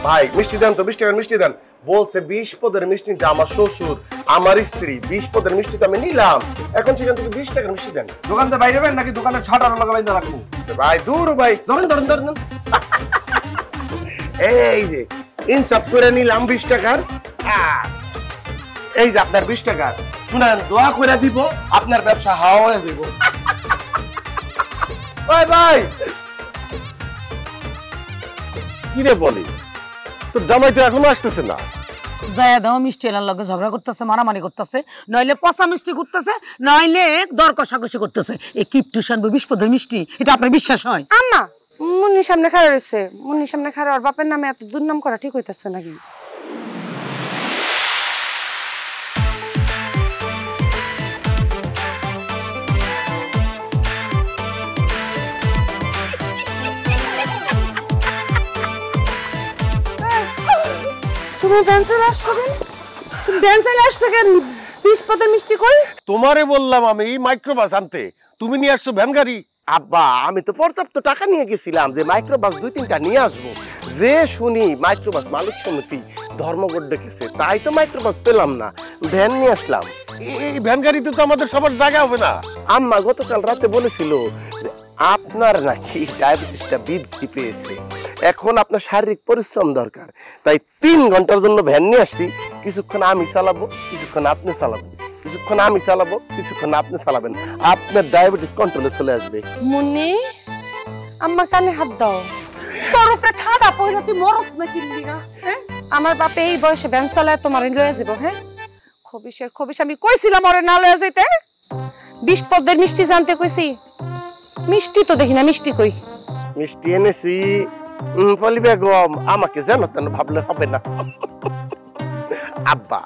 ভাই মিষ্টি দেন তো, 20 টাকার মিষ্টি দেন। বলছে 20 পদের মিষ্টি, আমার শ্বশুর আমার স্ত্রী 20 পদের মিষ্টি তো আমি নিলাম, এখন সেখান থেকে 20 টাকার মিষ্টি দেন। দোকানতে বাইরে বেন নাকি দোকানের শাটার লাগাবেন রাখবো? ভাই দূর ভাই, ধরেন ধরেন ধরেন। এই যে ইনসাফ করে নিলাম 20 টাকার। এই যে আপনার 20 টাকার। শুনেন দোয়া করে দিব আপনার ব্যবসা হাওয়া হয়ে যাব। ভাই ভাই কি রে বলি, তোর জামাই তো এখনো আসতেছে না। যায় দাও মিষ্টি এলার লগে ঝগড়া করতেছে, মারামারি করতেছে, নইলে পচা মিষ্টি করতেছে, নইলে দর কষাকষি করতেছে। এই কিপটু শানবো 20 পদের মিষ্টি, এটা আপনার বিশ্বাস হয়? আম্মা মুন্নির সামনে খাড়া রয়েছে, মুন্নির সামনে খাড়া, ওর বাপের নামে এত দুর্নাম করা ঠিক হইতেছে নাকি? তুমি ব্যান্সালে আসছো কেন? তুমি ব্যান্সালে আসছো কেন? 20 পদের মিষ্টি কই? তোমারে বললাম আমি মাইক্রোবাস আনতে, তুমি নিয়ে আসছো ভ্যান গাড়ি। আব্বা আমি তো পর্যাপ্ত টাকা নিয়ে গেছিলাম যে মাইক্রোবাস 2-3টা নিয়ে আসবো। যে শুনি মাইক্রোবাস মালিক সমিতি ধর্মঘট ডেকেছে, তাই তো মাইক্রোবাস পেলাম না, ভ্যান নিয়ে আসলাম। এই ভ্যান গাড়িতে তো আমাদের সবার জায়গা হবে না। আম্মা গতকাল রাতে বলেছিল যে আপনার নাকি ডায়াবেটিসটা বৃদ্ধি পেয়েছে, এখন আপনার শারীরিক পরিশ্রম দরকার, তাই 3 ঘন্টার জন্য ভ্যান নিয়ে আসছি। কিছুক্ষণ আমি চালাবো, কিছুক্ষণ আপনি চালাবো, কিছুক্ষণ আমি চালাবো, কিছুক্ষণ আপনি চালাবেন, আপনার ডায়াবেটিস কন্ট্রোলে চলে আসবে। মুন্নি আম্মা কানে হাত দাও। তোর উপরে ঠাডা পয়রা তুই মরস না কিনলি না হ্যাঁ আমার বাপে এই বয়সে ভ্যান চালায় তোমার লয়ে যাব হ্যাঁ খবিশ আমি কইছিলাম ওরে না লয়ে যাইতে 20 পদের মিষ্টি জানতে কইছি মিষ্টি তো দেখি না মিষ্টি কই মিষ্টি এনেছি পলি বেগম আমাকে জানো তেন ভাবলে হবে না আব্বা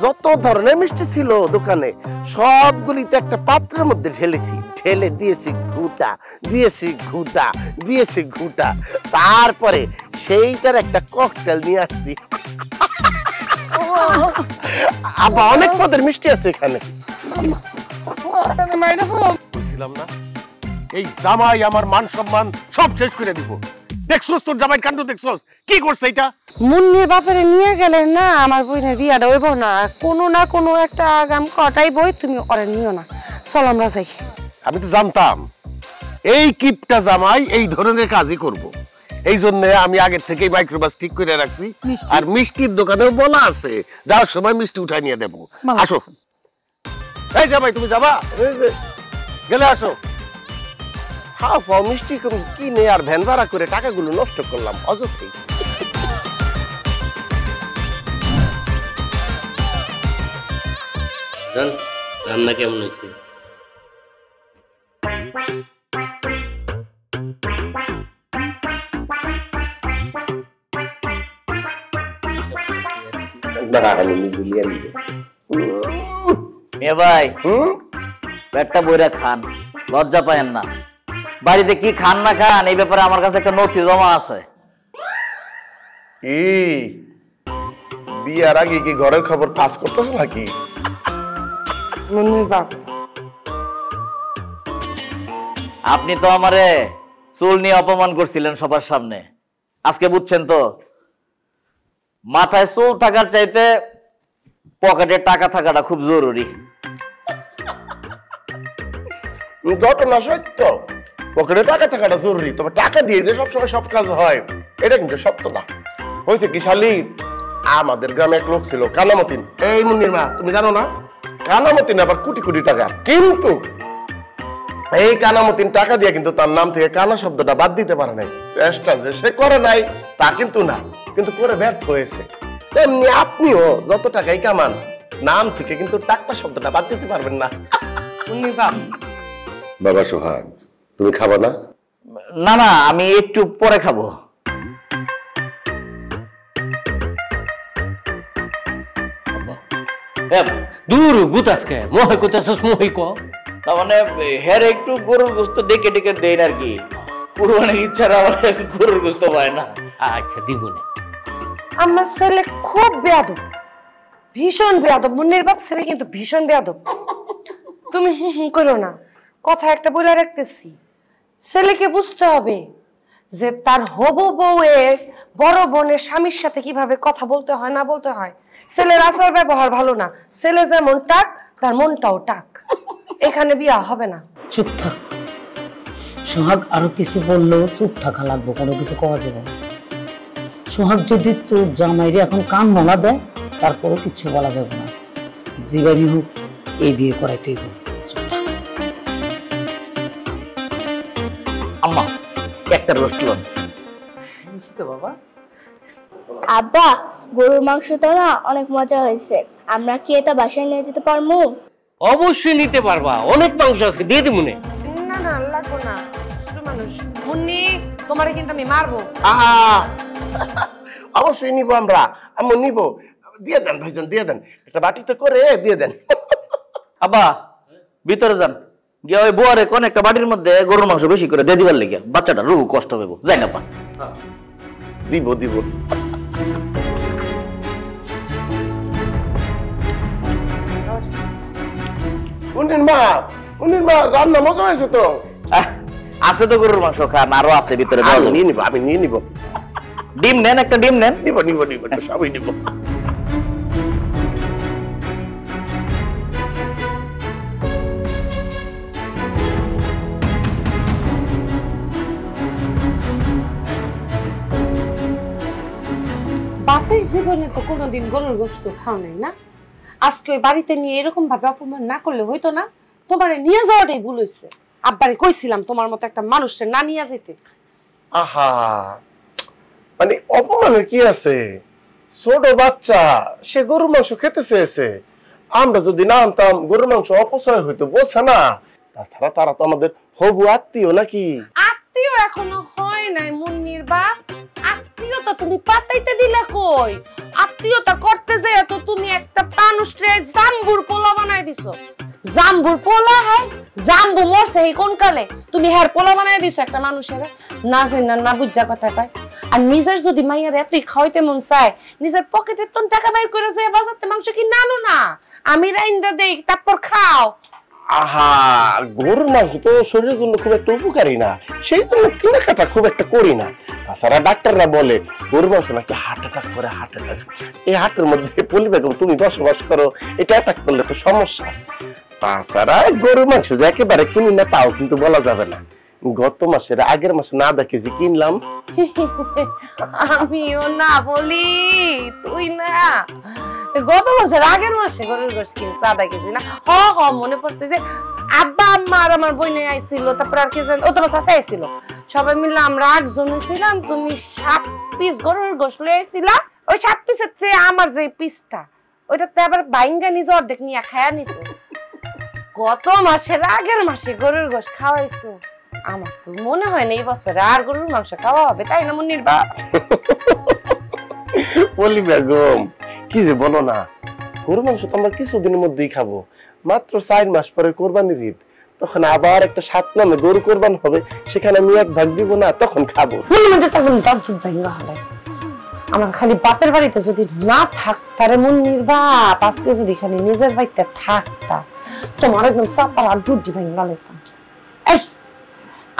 যত ধরনের মিষ্টি ছিল দোকানে সবগুলিতে একটা পাত্রের মধ্যে ঢেলে দিয়েছি ঘুটা তারপরে সেইটার একটা ককটেল নিয়ে আসছি আব্বা অনেক পদের মিষ্টি আছে এখানে বলছিলাম না এই জামাই আমার মান সম্মান সব শেষ করে দিব দেখছস তোর জামাই কাণ্ড দেখছস কি করছে এটা মুন্নির বাপেরে নিয়ে গেলে না আমার বোনের বিয়াটা হইব না কোনো না কোনো একটা আগাম কটাই বই তুমি ওরে নিও না চল আমরা যাই আমি তো জানতাম এই কিপটা জামাই এই ধরনের কাজই করব এই জন্য আমি আগে থেকেই মাইক্রোবাস ঠিক করে রাখছি আর মিষ্টির দোকানেও বলা আছে যাওয়ার সময় মিষ্টি উঠাই নিয়ে দেবো আসো এই জামাই তুমি যাবা গেলে আসো মিষ্টি কিনে আর ভ্যান ভাড়া করে টাকাগুলো নষ্ট করলাম অযথাই রান্না কেমন হয়েছে ভাই পেটটা বইরা খান লজ্জা পায়েন না বাড়িতে কি খান না খান এই ব্যাপারে আমার কাছে একটা নথি জমা আছে বিয়ার আগে কি ঘরের খবর পাস করতেছ নাকি মুন্নির বাপ আপনি তো আমারে চুল নিয়ে অপমান করছিলেন সবার সামনে আজকে বুঝছেন তো মাথায় চুল থাকার চাইতে পকেটে টাকা থাকাটা খুব জরুরি ঘটনা সত্য পকেটে টাকা থাকাটা জরুরি তবে টাকা দিয়ে যে সবসময় সব কাজ হয় এটা কিন্তু সত্য না হয়েছে কি শালি আমাদের গ্রামে এক লোক ছিল কানামতিন এই মুন্নির মা তুমি জানো না কানামতিন আবার কোটি কোটি টাকা কিন্তু এই কানামতিন টাকা দিয়ে কিন্তু তার নাম থেকে কানা শব্দটা বাদ দিতে পারে নাই চেষ্টা যে সে করে নাই তা কিন্তু না কিন্তু করে ব্যর্থ হয়েছে তেমনি আপনিও যত টাকাই কামান নাম থেকে কিন্তু টাকা শব্দটা বাদ দিতে পারবেন না মুন্নির বাপ বাবা সোহাগ তুমি খাবা না না না আমি একটু পরে খাবো দূর গুতাসকে মোহে কুতাসস মোহি কো তার মানে হের একটু গরুর গোস্ত ডেকে ডেকে দেন আর কি কুরবানির ইচ্ছা আমার গরুর গোস্ত পায় না আচ্ছা দিবনে আমার ছেলে খুব বেয়াদব ভীষণ বেয়াদব মুন্নির বাপ ছেলে কিন্তু ভীষণ বেয়াদব তুমি করো না কথা একটা বলে রাখতেছি ছেলেকে বুঝতে হবে যে তার হবু বউয়ের বড় বোনের স্বামীর সাথে কিভাবে কথা বলতে হয় না বলতে হয় ছেলের আচার ব্যবহার ভালো না ছেলে যেমন টাক তার মনটাও টাক এখানে বিয়া হবে না চুপ থাক সোহাগ আরো কিছু বললেও চুপ থাকা লাগবে কোনো কিছু কওয়া যাবে না সোহাগ যদি তোর জামাইরে এখন কান মোলা দেয় তারপরও কিছু বলা যাবে না যেভাবেই হোক এই বিয়ে করাইতেই হোক আম্মা একটা রোস্ট লন বাবা আব্বা গরুর মাংসটা না অনেক মজা হয়েছে আমরা কি এটা বাসায় নিয়ে যেতে পারবো অবশ্যই নিতে পারবা অনেক মাংস আছে দিয়ে দিমু নে না না লাগবো না ছোট মানুষ মুন্নি তোমারে কিন্তু আমি মারবো অবশ্যই নিব আমরা আমি নিব দিয়ে দেন ভাইজান দিয়ে দেন একটা বাটিতে করে দিয়ে দেন আব্বা ভিতরে যান গিয়ে ওই বুয়ারে কোন একটা বাটির মধ্যে গরুর মাংস বেশি করে দিয়ে দিবার লেগে বাচ্চাটা রুহু কষ্ট পাবো যাই না পা দিব দিব উনির মা রান্না মজা হয়েছে তো আছে তো গরুর মাংস খান আরো আছে ভিতরে আমি নিয়ে নিব ডিম নেন একটা ডিম নেন নিব নিব নিব সবই নিব বাপের জীবনে তো কোনোদিন গরুর গোশত খাও নাই না আজকে ওই বাড়িতে নিয়ে এরকম ভাবে অপমান না করলে হইতো না তোমারে নিয়ে যাওয়াটাই ভুল হয়েছে আব্বারে কইছিলাম তোমার মতো একটা মানুষের না নিয়ে যেতে আহা, মানে অপমানের কি আছে? ছোট বাচ্চা সে গরুর মাংস খেতে চেয়েছে, আমরা যদি না আনতাম গরুর মাংস অপচয় হইতো, বলছে না? তাছাড়া তারা তো আমাদের হবু আত্মীয় নাকি? আত্মীয় এখনো হয় নাই মুন্নির বাপ। আত্মীয়তা তুমি পাতাইতে দিলে কই? আত্মীয়তা করতে যায় তো তুমি একটা মানুষরে জাম্বুর পোলা বানাই দিছো। জাম্বুর পোলা? হ্যাঁ, জাম্বু মরছে এই কোন কালে? তুমি হের পোলা বানাই দিছো একটা মানুষের, না জানা না বুঝা কথা পায়। আর নিজের যদি মাইয়ার এতই খাওয়াইতে মন চায়, নিজের পকেটের তো টাকা বাইর করে যায় বাজারতে মাংস কি নানো না, আমি রাইন্দা দেই তারপর খাও। আহা, গরুর মাংস তো শরীরের জন্য খুব একটা উপকারী না, সেই জন্য কেনাকাটা খুব একটা করি না। তাছাড়া ডাক্তাররা বলে গরুর মাংস নাকি হার্ট অ্যাটাক করে, হার্ট অ্যাটাক। এই হার্টের মধ্যে পলি বেগম তুমি বসবাস করো, এটা অ্যাটাক করলে তো সমস্যা। তাছাড়া গরুর মাংস যে একেবারে কিনি না তাও কিন্তু বলা যাবে না। গত মাসের আগের মাসে না দেখেছি কিনলাম। আমিও না বলি তুই না, গত বছর আগের মাসে গরুর গোশ কিনছে আধা কেজি না? হ মনে পড়ছে যে আব্বা আম্মা আর আমার বোন আইছিল, তারপর আর কি জানি ও তোমার চাচা আইছিল, সবাই মিলে আমরা 8 জন ছিলাম। তুমি 7 পিস গরুর গোশ লয়ে আইছিলা। ওই 7 পিসের থেকে আমার যে পিসটা ওইটাতে আবার বাইঙ্গা নিজে অর্ধেক নিয়ে খায়া নিছো। গত মাসের আগের মাসে গরুর গোশ খাওয়াইছো। আমার তো মনে হয় না এই বছরে আর গরুর মাংস খাওয়া হবে, তাই না মুন্নির বাপ? পলি বেগম কি যে বলো না, গরুর মাংস তো আমরা কিছুদিনের মধ্যেই খাবো। মাত্র 4 মাস পরে কোরবানির ঈদ, তখন আবার একটা 7 নামে গরু কোরবান হবে, সেখানে আমি 1 ভাগ দিব না, তখন খাবো। আমার খালি বাপের বাড়িতে যদি না থাকতারে মুন্নির বাপ, আজকে যদি খালি নিজের বাড়িতে থাকতা, তোমার একদম চাপার আর ডুডি ভাঙ্গা লেতাম। এই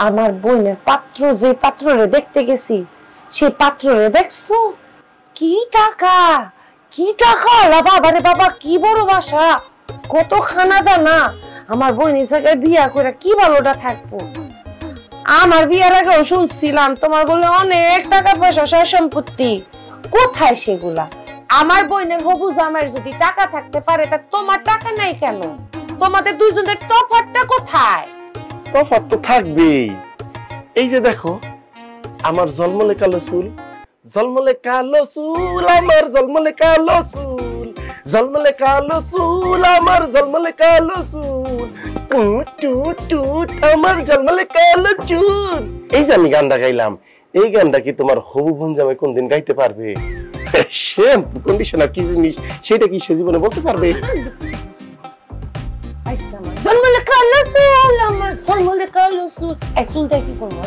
আমার বোনের পাত্র, যে পাত্ররে দেখতে গেছি সেই পাত্ররে দেখছো? কি টাকা, কি টাকা! বাবা রে বাবা, কি বড় বাসা, কত খানা দানা! আমার বোন এই জায়গায় বিয়া করে কি ভালোটা থাকবো। আমার বিয়ার আগেও শুনছিলাম তোমার বলে অনেক টাকা পয়সা, সয় সম্পত্তি। কোথায় সেগুলা? আমার বোনের হবু জামাইয়ের যদি টাকা থাকতে পারে, তা তোমার টাকা নাই কেন? তোমাদের দুইজনের তফাৎটা কোথায়? তফাৎ তো থাকবেই। এই যে দেখো, আমার জলমলে কালো চুল, জলমলে কালো চুল, আমার জলমলে কালো চুল, জলমলে কালো চুল, আমার জলমলে কালো চুল, টুট টুট টুট আমার জলমলে কালো চুল। এই যে আমি গানটা গাইলাম, এই গানটা কি তোমার হবু বোন জামাই কোনদিন গাইতে পারবে? শ্যাম্পু কন্ডিশনার কি জিনিস সেটা কি সে জীবনে বলতে পারবে? জলমলে কালো চুল, আমার জলমলে কালো চুল। এক চুলটা কি করবো?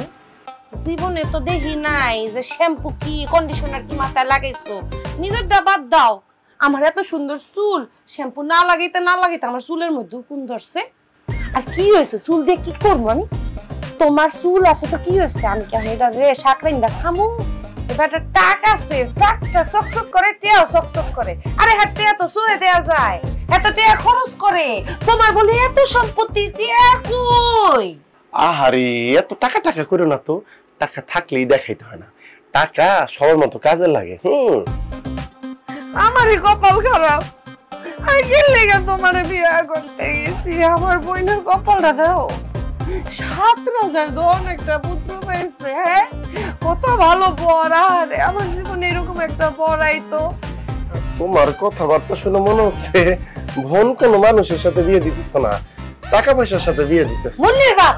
জীবনে তো দেখি নাই যে শ্যাম্পু কি কন্ডিশনার কি মাথায় লাগাইছো। নিজেরটা বাদ দাও, আমার এত সুন্দর চুল, শ্যাম্পু না লাগাইতে আমার চুলের মধ্যে উকুন ধরছে। আর কি হয়েছে? চুল দিয়ে কি করবো আমি? তোমার চুল আছে তো কি হয়েছে? আমি কি এটা রে শাকরাইন্দা খামু? এবার টাক আছে, টাকটা চকচক করে, টেয়াও চকচক করে। আরে হ্যাঁ, টেয়া তো শুয়ে দেয়া যায়, এত টেয়া খরচ করে। তোমার বলে এত সম্পত্তি, টেয়া কই? আহারে, এত টাকা টাকা করো না তো, টাকা থাকলেই দেখাইতে হয় না, টাকা সবার মতো কাজে লাগে। আমারই কপাল খারাপ, আগের লেগে তোমার বিয়ে করতে গেছি। আমার বোনের কপালটা দাও, 7 রাজার দন একটা পুত্র পাইছে। হ্যাঁ, কত ভালো বর। আরে আমার জীবনে এরকম একটা বর আইতো। তোমার কথাবার্তা শুনে মনে হচ্ছে বোন কোন মানুষের সাথে বিয়ে দিতেছ না, টাকা পয়সার সাথে বিয়ে দিতেছ। মুন্নির বাপ,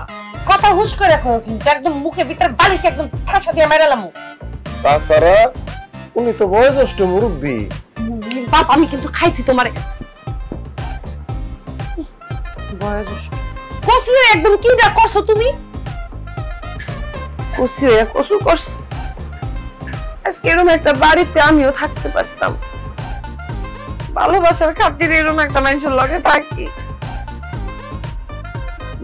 কথা হুশ করে কও, কিন্তু একদম মুখের ভিতর বালিশ একদম ঠাসা দিয়ে মেরালাম। তাছাড়া উনি তো বয়োজ্যেষ্ঠ মুরব্বী। মুন্নির বাপ, আমি কিন্তু খাইছি তোমারে। বয়োজ্যেষ্ঠ কসু একদম কি না করছো তুমি? কসু কসু করছ। আজকে এরকম একটা বাড়িতে আমিও থাকতে পারতাম, ভালোবাসার খাতিরে এরকম একটা মানুষের লগে থাকি।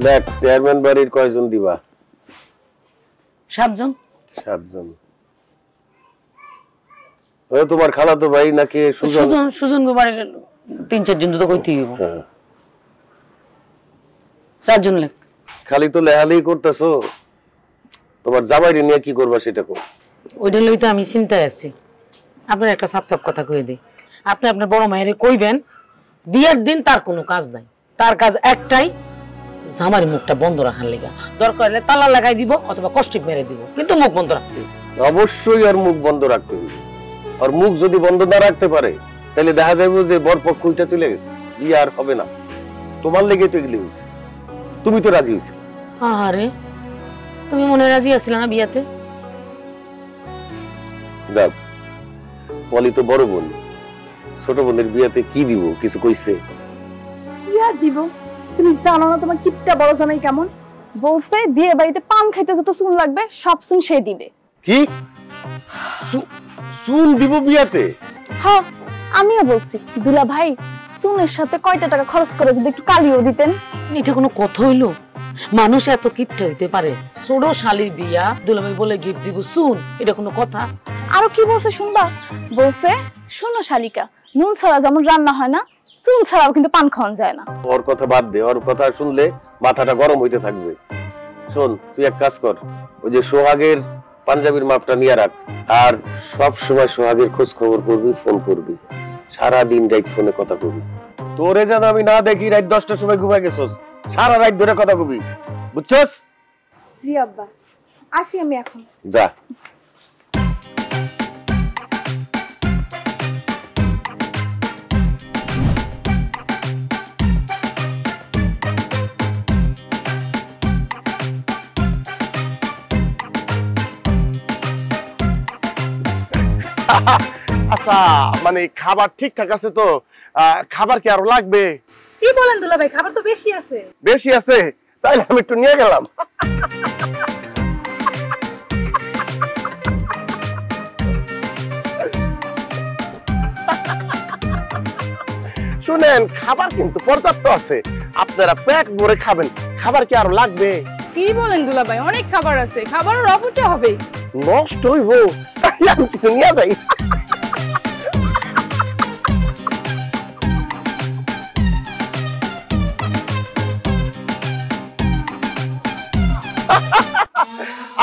দেখ, চেয়ারম্যান বাড়ির কয়জন দিবা? 7 জন। 7 জন। ওই তোমার খালাতো ভাই নাকি সুজন? সুজন বাড়ির 3-4 জন তো কইতেই হইব। 4 জন লেখ। খালি তো লেহালেই করতেছো, তোমার জামাইরে নিয়ে কি করবা সেটা কও। ওইটা লই তো আমি চিন্তায় আছি। আপনার একটা সাপ কথা কই দেই, আপনি আপনার বড় মায়েরে কইবেন বিয়ের দিন তার কোনো কাজ নাই, তার কাজ একটাই, জামার মুখটা বন্ধ রাখার লেগা, দরকার হলে তালা লাগাই দিব অথবা কষ্টিপ মেরে দিব, কিন্তু মুখ বন্ধ রাখতে হবে। অবশ্যই ওর মুখ বন্ধ রাখতে হবে। আর মুখ যদি বন্ধ না রাখতে পারে তাহলে দেখা যাবে যে বরপক্ষ ওইটা চলে গেছে, বিয়ে আর হবে না। তোমার লেগে তো এগুলি হয়েছে, তুমি তো রাজি হয়েছে। আরে তুমি মনে রাজি আছিলে না বিয়াতে? যাক, পলি তো বড় বোন, ছোট বোনের বিয়াতে কি দিব কিছু কইছে? কি আর দিব? তুমি জানো না তোমার কিপটা বড় জামাই কেমন? বলছে বিয়ে বাড়িতে পান খাইতে যত চুন লাগবে সব চুন সে দিবে। কি চুন দিব বিয়াতে? হ্যাঁ, আমিও বলছি দুলা ভাই চুনের সাথে কয়টা টাকা খরচ করে যদি একটু কালিও দিতেন। এটা কোনো কথা হইলো? মানুষ এত কিপটা হইতে পারে? ছোট শালির বিয়া, দুলাভাই বলে গিফট দিব চুন, এটা কোনো কথা? আরো কি বলছে শুনবা? বলছে শোনো শালিকা, নুন ছাড়া যেমন রান্না হয় না, চুন ছাড়াও কিন্তু পান খাওয়ান যায় না। ওর কথা বাদ দে, ওর কথা শুনলে মাথাটা গরম হইতে থাকবে। শোন, তুই এক কাজ কর, ওই যে সোহাগের পাঞ্জাবির মাপটা নিয়ে রাখ, আর সব সময় সোহাগের খোঁজ খবর করবি, ফোন করবি, সারাদিন রাত ফোনে কথা কবি। তোরে যেন আমি না দেখি রাত 10টার সময় ঘুমাই গেছস, সারা রাত ধরে কথা কবি, বুঝছস? জি আব্বা, আসি আমি এখন। যা। আচ্ছা, মানে খাবার ঠিকঠাক আছে তো? খাবার কি আরো লাগবে? কি বলেন দুলা ভাই, খাবার তো বেশি আছে। বেশি আছে? তাইলে আমি একটু নিয়ে গেলাম। শুনেন, খাবার কিন্তু পর্যাপ্ত আছে, আপনারা পেট ভরে খাবেন। খাবার কি আরো লাগবে? কি বলেন দুলা ভাই, অনেক খাবার আছে, খাবারের অপচয় হবে। নষ্ট হইব? তাইলে আমি কিছু নিয়ে যাই।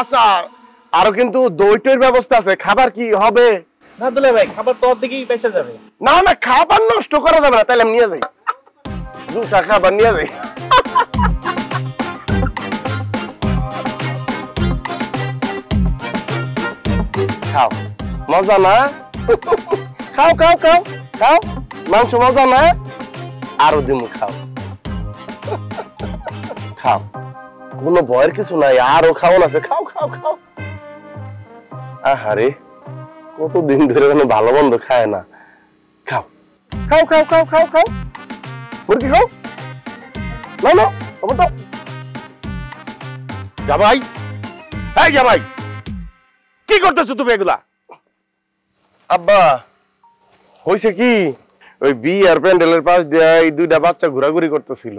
আচ্ছা, আরো কিন্তু দইটার ব্যবস্থা আছে। খাবার কি হবে? না দুলা ভাই, খাবার তো অর্ধেকই বেঁচে যাবে। না না, খাবার নষ্ট করা যাবে না, তাহলে আমি নিয়ে যাই, দুটা খাবার নিয়ে যাই। খাও, মজা না? খাও খাও খাও খাও, মাংস মজা না? আরো দিমু, খাও খাও, কোনো ভয়ের কিছু নাই, আরো খাওয়ান আছে, খাও খাও খাও। আহারে, কতদিন ধরে কোনো ভালো মন্দ খায় না। খাও খাও খাও খাও খাও খাও, মুরগি খাও। না না, আমার তো জামাই, এই জামাই, কি করতেছো তুমি এগুলা? আব্বা, হইছে কি, ওই বিয়ার প্যান্ডেলের পাশ দিয়ে এই দুইটা বাচ্চা ঘোরাঘুরি করতেছিল,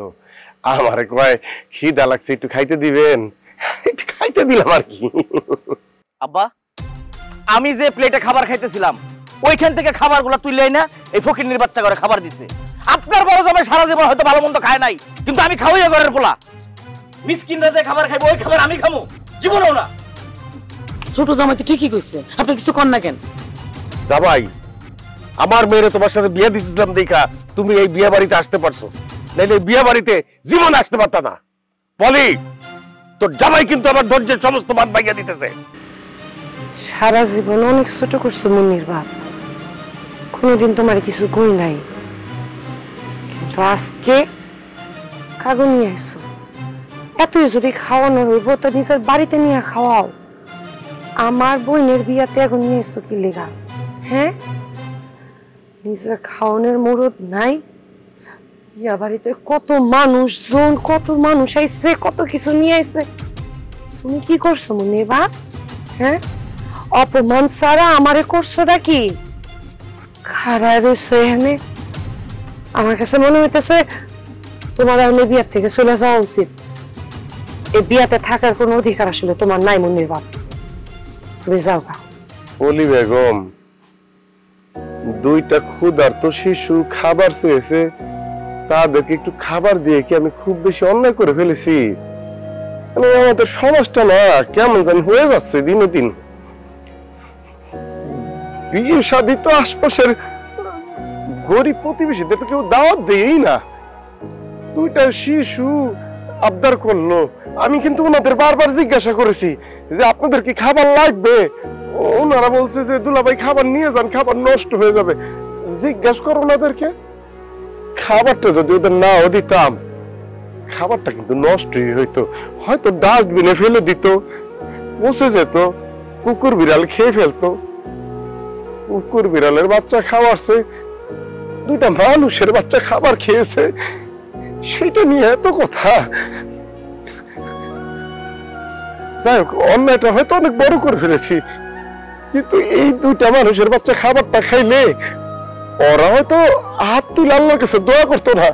আমারে কয় খিদা লাগছে, একটু খাইতে দিবেন। একটু খাইতে দিলাম আর কি। আব্বা, আমি যে প্লেটে খাবার খাইতেছিলাম ওইখান থেকে খাবারগুলো তুললেই না এই ফকিরনির বাচ্চা করে খাবার দিছে। আপনার বড় জামাই সারা জীবন হয়তো ভালো মন্দ খায় নাই, কিন্তু আমি খাওয়াই ঘরের পোলা। মিসকিনরা যে খাবার খাইবো ওই খাবার আমি খামু জীবনেও না। ছোট জামাই তো ঠিকই কইছে, আপনি কিছু কর না কেন? জামাই, আমার মেয়েরে তোমার সাথে বিয়ে দিছিলাম দেখা তুমি এই বিয়ে বাড়িতে আসতে পারছো, নাইলে বিয়ে বাড়িতে জীবনে আসতে পারতা না। বলি, তোর জামাই কিন্তু আমার ধৈর্যের সমস্ত মান ভাইয়া দিতেছে। সারা জীবন অনেক ছোট করছো মুন্নির বাপ, কোনোদিন তোমার কিছু কই নাই, কিন্তু আজকে কাগজ নিয়ে আসছো। এতই যদি খাওয়ানোর হইব তো নিজের বাড়িতে নিয়ে খাওয়াও। আমার বোনের বিয়াতে এখন নিয়ে এসছো কি লেগা? হ্যাঁ, নিজের খাওয়ানোর মুরদ নাই? বিয়া বাড়িতে কত মানুষজন, কত মানুষ আইছে, কত কিছু নিয়ে আইছে, তুমি কি করছো মুন্নির বাপ? হ্যাঁ, অপমান ছাড়া আমারে করছোটা কি? খারায় রয়েছো এখানে। আমার কাছে মনে হইতেছে তোমার এখানে বিয়ার থেকে চলে যাওয়া উচিত। এই বিয়াতে থাকার কোনো অধিকার আসলে তোমার নাই মুন্নির বাপ, তুমি যাও গা। বলি বেগম, দুইটা ক্ষুধার্ত শিশু খাবার চেয়েছে, তাদেরকে একটু খাবার দিয়ে কি আমি খুব বেশি অন্যায় করে ফেলেছি? আমাদের সমাজটা না কেমন জানি হয়ে যাচ্ছে দিনে দিন। বিয়ে শাদী তো আশপাশের গরিব প্রতিবেশীদের তো কেউ দাওয়াত দেয়ই না। দুইটা শিশু আবদার করলো। আমি কিন্তু ওনাদের বারবার জিজ্ঞাসা করেছি যে আপনাদের কি খাবার লাগবে, ওনারা বলছে যে দুলাভাই খাবার নিয়ে যান, খাবার নষ্ট হয়ে যাবে। জিজ্ঞাসা করো ওনাদেরকে। খাবারটা যদি ওদের নাও দিতাম, খাবারটা কিন্তু নষ্টই হইতো, হয়তো ডাস্টবিনে ফেলে দিত, পচে যেত, কুকুর বিড়াল খেয়ে ফেলতো। কুকুর বিড়ালের বাচ্চা খাওয়াচ্ছে, দুইটা মানুষের বাচ্চা খাবার খেয়েছে, সেটা নিয়ে এত কথা। যাই হোক, অন্যায়টা হয়তো অনেক বড় করে ফেলেছি, কিন্তু এই দুইটা মানুষের বাচ্চা খাবারটা খাইলে ওরা হয়তো হাত তুলে আল্লাহর কাছে দোয়া করতো না,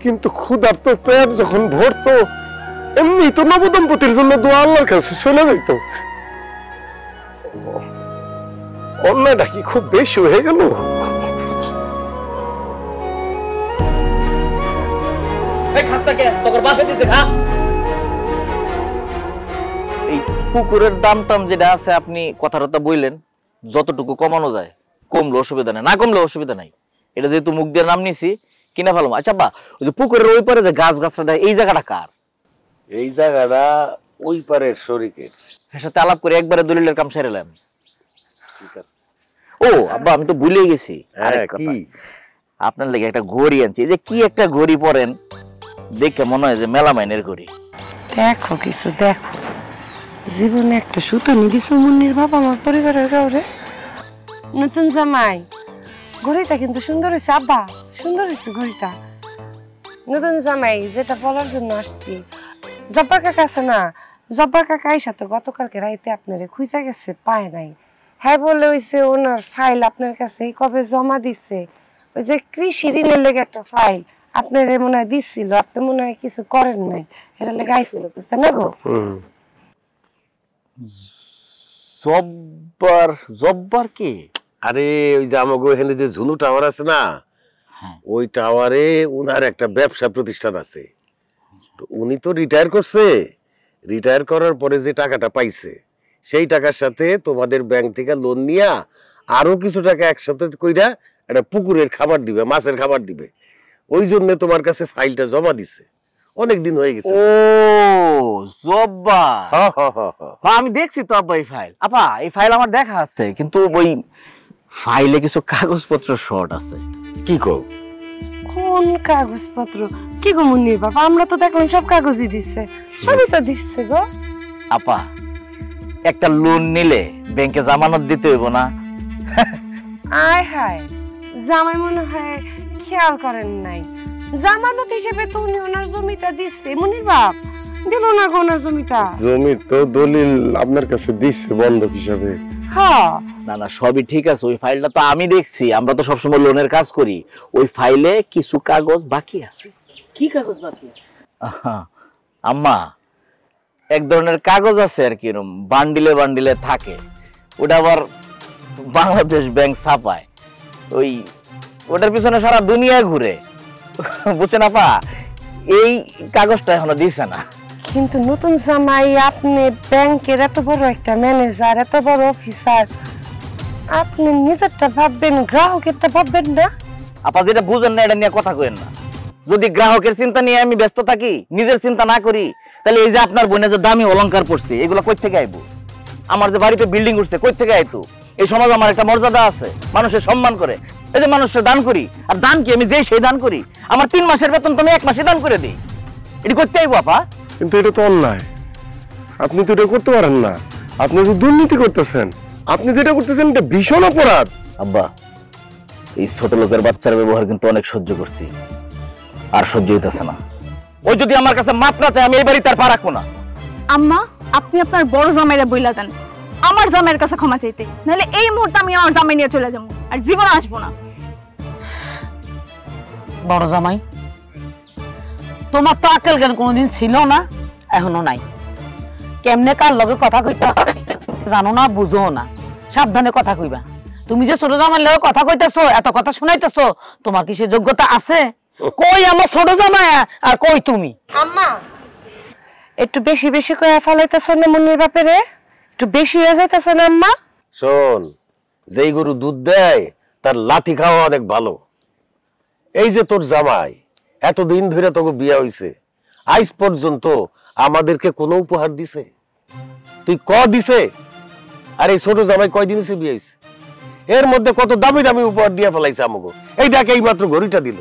কিন্তু ক্ষুধার্ত পেট যখন ভরতো এমনি তো নবদম্পতির জন্য দোয়া আল্লাহর কাছে চলে যেত। অন্যায়টা কি খুব বেশি হয়ে গেল? এই পুকুরের দাম টাম যেটা আছে আপনি কথাটা বললেন, যতটুকু কমানো যায় কমলে অসুবিধা নাই, না কমলে অসুবিধা নাই। এটা যেহেতু মুখ দিয়ে নাম নিছি কিনা ফেলাম। আচ্ছা বা ওই যে পুকুরের ওই পারে যে গাছ গাছটা দেয়, এই জায়গাটা কার? এই জায়গাটা ওই পারের শরিকের। এর সাথে আলাপ করে একবারে দলিলের কাম সেরেলাম। ঠিক আছে। ও আব্বা, আমি তো ভুলে গেছি কি আপনার লেগে একটা ঘড়ি আনছি। এই যে কি একটা ঘড়ি পরেন, দেখে মনে হয় যে মেলামাইনের ঘড়ি। দেখো কিছু দেখো, জীবনে একটা সুতো নিদিস মুন্নির বাবা আমার পরিবারের কাউরে। নতুন জামাই, ঘড়িটা কিন্তু সুন্দর হয়েছে আব্বা, সুন্দর হয়েছে ঘড়িটা। নতুন জামাই, যেটা বলার জন্য আসছি, জব্বার কাকা আছে না, জব্বার কাকা আইসা তো গতকালকে রাইতে আপনারে খুঁজা গেছে, পায় নাই। হ্যাঁ বলে হইছে ওনার ফাইল আপনার কাছে কবে জমা দিচ্ছে, ওই যে কৃষি ঋণের লেগে একটা ফাইল আপনার মনে হয় দিচ্ছিল, আপনি মনে হয় কিছু করেন নাই, এটা লেগে আইছিল, বুঝতে না গো? জব্বার? জব্বার কি? আরে ওই যে আমাগো এখানে যে ঝুনু টাওয়ার আছে না, ওই টাওয়ারে উনার একটা ব্যবসা প্রতিষ্ঠান আছে। তো উনি তো রিটায়ার করছে, রিটায়ার করার পরে যে টাকাটা পাইছে সেই টাকার সাথে তোমাদের ব্যাংক থেকে লোন নিয়া আরো কিছু টাকা একসাথে কইরা একটা পুকুরের খাবার দিবে, মাছের খাবার দিবে। ওই জন্য তোমার কাছে ফাইলটা জমা দিছে, অনেক দিন হয়ে গেছে। ও জব্বার, আমি দেখছি তো আব্বা এই ফাইল। আপা এই ফাইল আমার দেখা আছে, কিন্তু ওই ফাইলে কিছু কাগজপত্র শর্ট আছে। কি কও? কোন কাগজপত্র? কি গো মুন্নির বাবা, আমরা তো দেখলাম সব কাগজই দিচ্ছে, সবই তো দিচ্ছে গো। আপা একটা লোন নিলে ব্যাংকে জামানত দিতে হইব না? আয় হায়, জামাই মনে হয় খেয়াল করেন নাই, জামানত হিসেবে তো উনি ওনার জমিটা দিচ্ছে। মুন্নির বাপ দিল না গো ওনার জমিটা। জমির তো দলিল আপনার কাছে দিচ্ছে বন্ধক হিসাবে। হ্যাঁ না না, সবই ঠিক আছে, ওই ফাইলটা তো আমি দেখছি, আমরা তো সবসময় লোনের কাজ করি। ওই ফাইলে কিছু কাগজ বাকি আছে। কি কাগজ বাকি আছে? আম্মা, এক ধরনের কাগজ আছে আর কি, এরকম বান্ডিলে বান্ডিলে থাকে, ওটা আবার বাংলাদেশ ব্যাংক ছাপায়, ওই ওটার পিছনে সারা দুনিয়া ঘুরে, বুঝছেন আপা? এই কাগজটা এখনো দিছে না। কিন্তু নতুন জামাই, আপনি ব্যাংকের এত বড় একটা ম্যানেজার, এত বড় অফিসার, আপনি নিজেরটা ভাববেন, গ্রাহকেরটা ভাববেন না? আপা যেটা বুঝেন না এটা নিয়ে কথা কইেন না। যদি গ্রাহকের চিন্তা নিয়ে আমি ব্যস্ত থাকি, নিজের চিন্তা না করি, তাহলে এই যে আপনার বোনে যে দামি অলংকার পড়ছে, এগুলো কই থেকে আইবো? আমার যে বাড়িতে বিল্ডিং উঠছে, কই থেকে আইতো? এই সমাজ আমার একটা মর্যাদা আছে, মানুষের সম্মান করে, এই যে মানুষের দান করি। আর দান কি? আমি যে সেই দান করি, আমার 3 মাসের বেতন তো আমি 1 মাসে দান করে দিই। এটা করতে আইবো আপা? কিন্তু এটা তো অন্যায়, আপনি তো এটা করতে পারেন না, আপনি তো দুর্নীতি করতেছেন, আপনি যেটা করতেছেন এটা ভীষণ অপরাধ। আব্বা, এই ছোট লোকের বাচ্চার ব্যবহার কিন্তু অনেক সহ্য করছি, আর সহ্য হইতেছে না। ওই যদি আমার কাছে মাপ না চায়, আমি এই বাড়িতে আর পা রাখবো না। আম্মা, আপনি আপনার বড় জামাইরা বইলা দেন আমার জামাইয়ের কাছে ক্ষমা চাইতে, নাহলে এই মুহূর্তে আমি আমার জামাই নিয়ে চলে যাবো, আর জীবন আসবো না। বড় জামাই, তোমার তো আকেল জ্ঞান কোনোদিন ছিল না, এখনো নাই। কেমনে কার লগে কথা কইতা জানো না, বুঝো না, সাবধানে কথা কইবা। তুমি যে ছোট জামাইর লগে কথা কইতেছো, এত কথা শুনাইতেছো, তোমার কি সে যোগ্যতা আছে? কই আমার ছোট জামাই আর কই তুমি? আম্মা একটু বেশি বেশি করে ফেলাইতেছ না মুন্নির বাপেরে, একটু বেশি হয়ে যাইতেছে না আম্মা? শোন, যেই গরু দুধ দেয় তার লাথি খাওয়া অনেক ভালো। এই যে তোর জামাই এতদিন ধরে তোকে বিয়ে হইছে, আজ পর্যন্ত আমাদেরকে কোনো উপহার দিছে? তুই দিছে? আর এই ছোট জামাই কয়দিন এসে বিয়ে হইছে? এর মধ্যে কত দামি দামি উপহার দিয়া ফেলাইছে আমাকে। এই দেখ এই মাত্র ঘড়িটা দিল।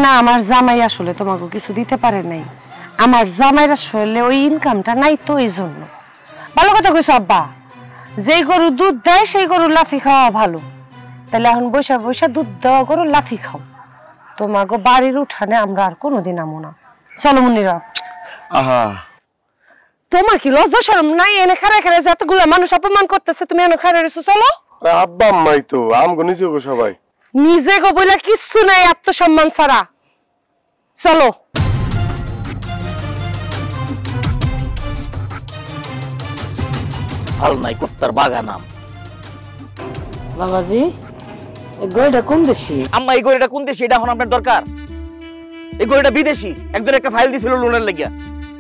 না, আমার জামাই আসলে তোমাকে কিছু দিতে পারে নাই। আমার জামাইয়ের আসলে ওই ইনকামটা নাই, তো এই জন্য। ভালো কথা কইছো আব্বা, যেই গরু দুধ দেয় সেই গরু লাথি খাওয়া ভালো। তাহলে এখন বৈশা বৈশা দুধ দেওয়া গরু লাথি খাও। তোমাকে বাড়ির উঠানে আমরা আর কোনোদিন আমো না। চলো মুন্নিরা। আহা, তোমার কি লজ্জা শরম নাই? এনে খাড়া খাড়া যতগুলো মানুষ অপমান করতেছে, তুমি এনে খাড়া রয়েছো। চলো। আব্বা আম্মাই তো আমগো নিজে গো সবাই। নিজে গো বলে কিচ্ছু নাই আত্মসম্মান ছাড়া। চলো। হাল নাই কুত্তার বাগানাম। বাবাজি, এই গড়িটা কোন দেশি? আম্মা এই গড়িটা কোন দেশি এটা এখন আপনার দরকার? এই গড়িটা বিদেশি। একজন একটা ফাইল দিছিল লোনের লাগিয়া,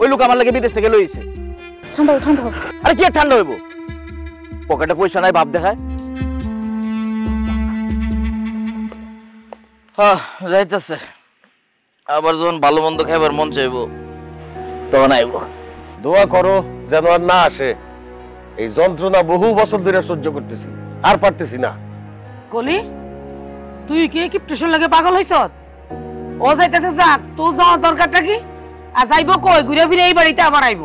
ওই লোক আমার লাগে বিদেশ থেকে লইছে। ঠান্ডা ঠান্ডা। আরে কি আর ঠান্ডা হইব? পকেটে পয়সা নাই, ভাব দেখায়। হ্যাঁ, যাইতেছে। আবার যখন ভালো মন্দ খাইবার মন চাইব তখন আইব। দোয়া করো যেন আর না আসে। এই যন্ত্রণা বহু বছর ধরে সহ্য করতেছি, আর পারতেছি না। কলি, তুই কি কিপটুসের লাগে পাগল হইছ? ও যাইতেছে যাক, তোর যাওয়ার দরকারটা কি? আর যাইব কই? ঘুরে ফিরে এই বাড়িতে আবার আইব।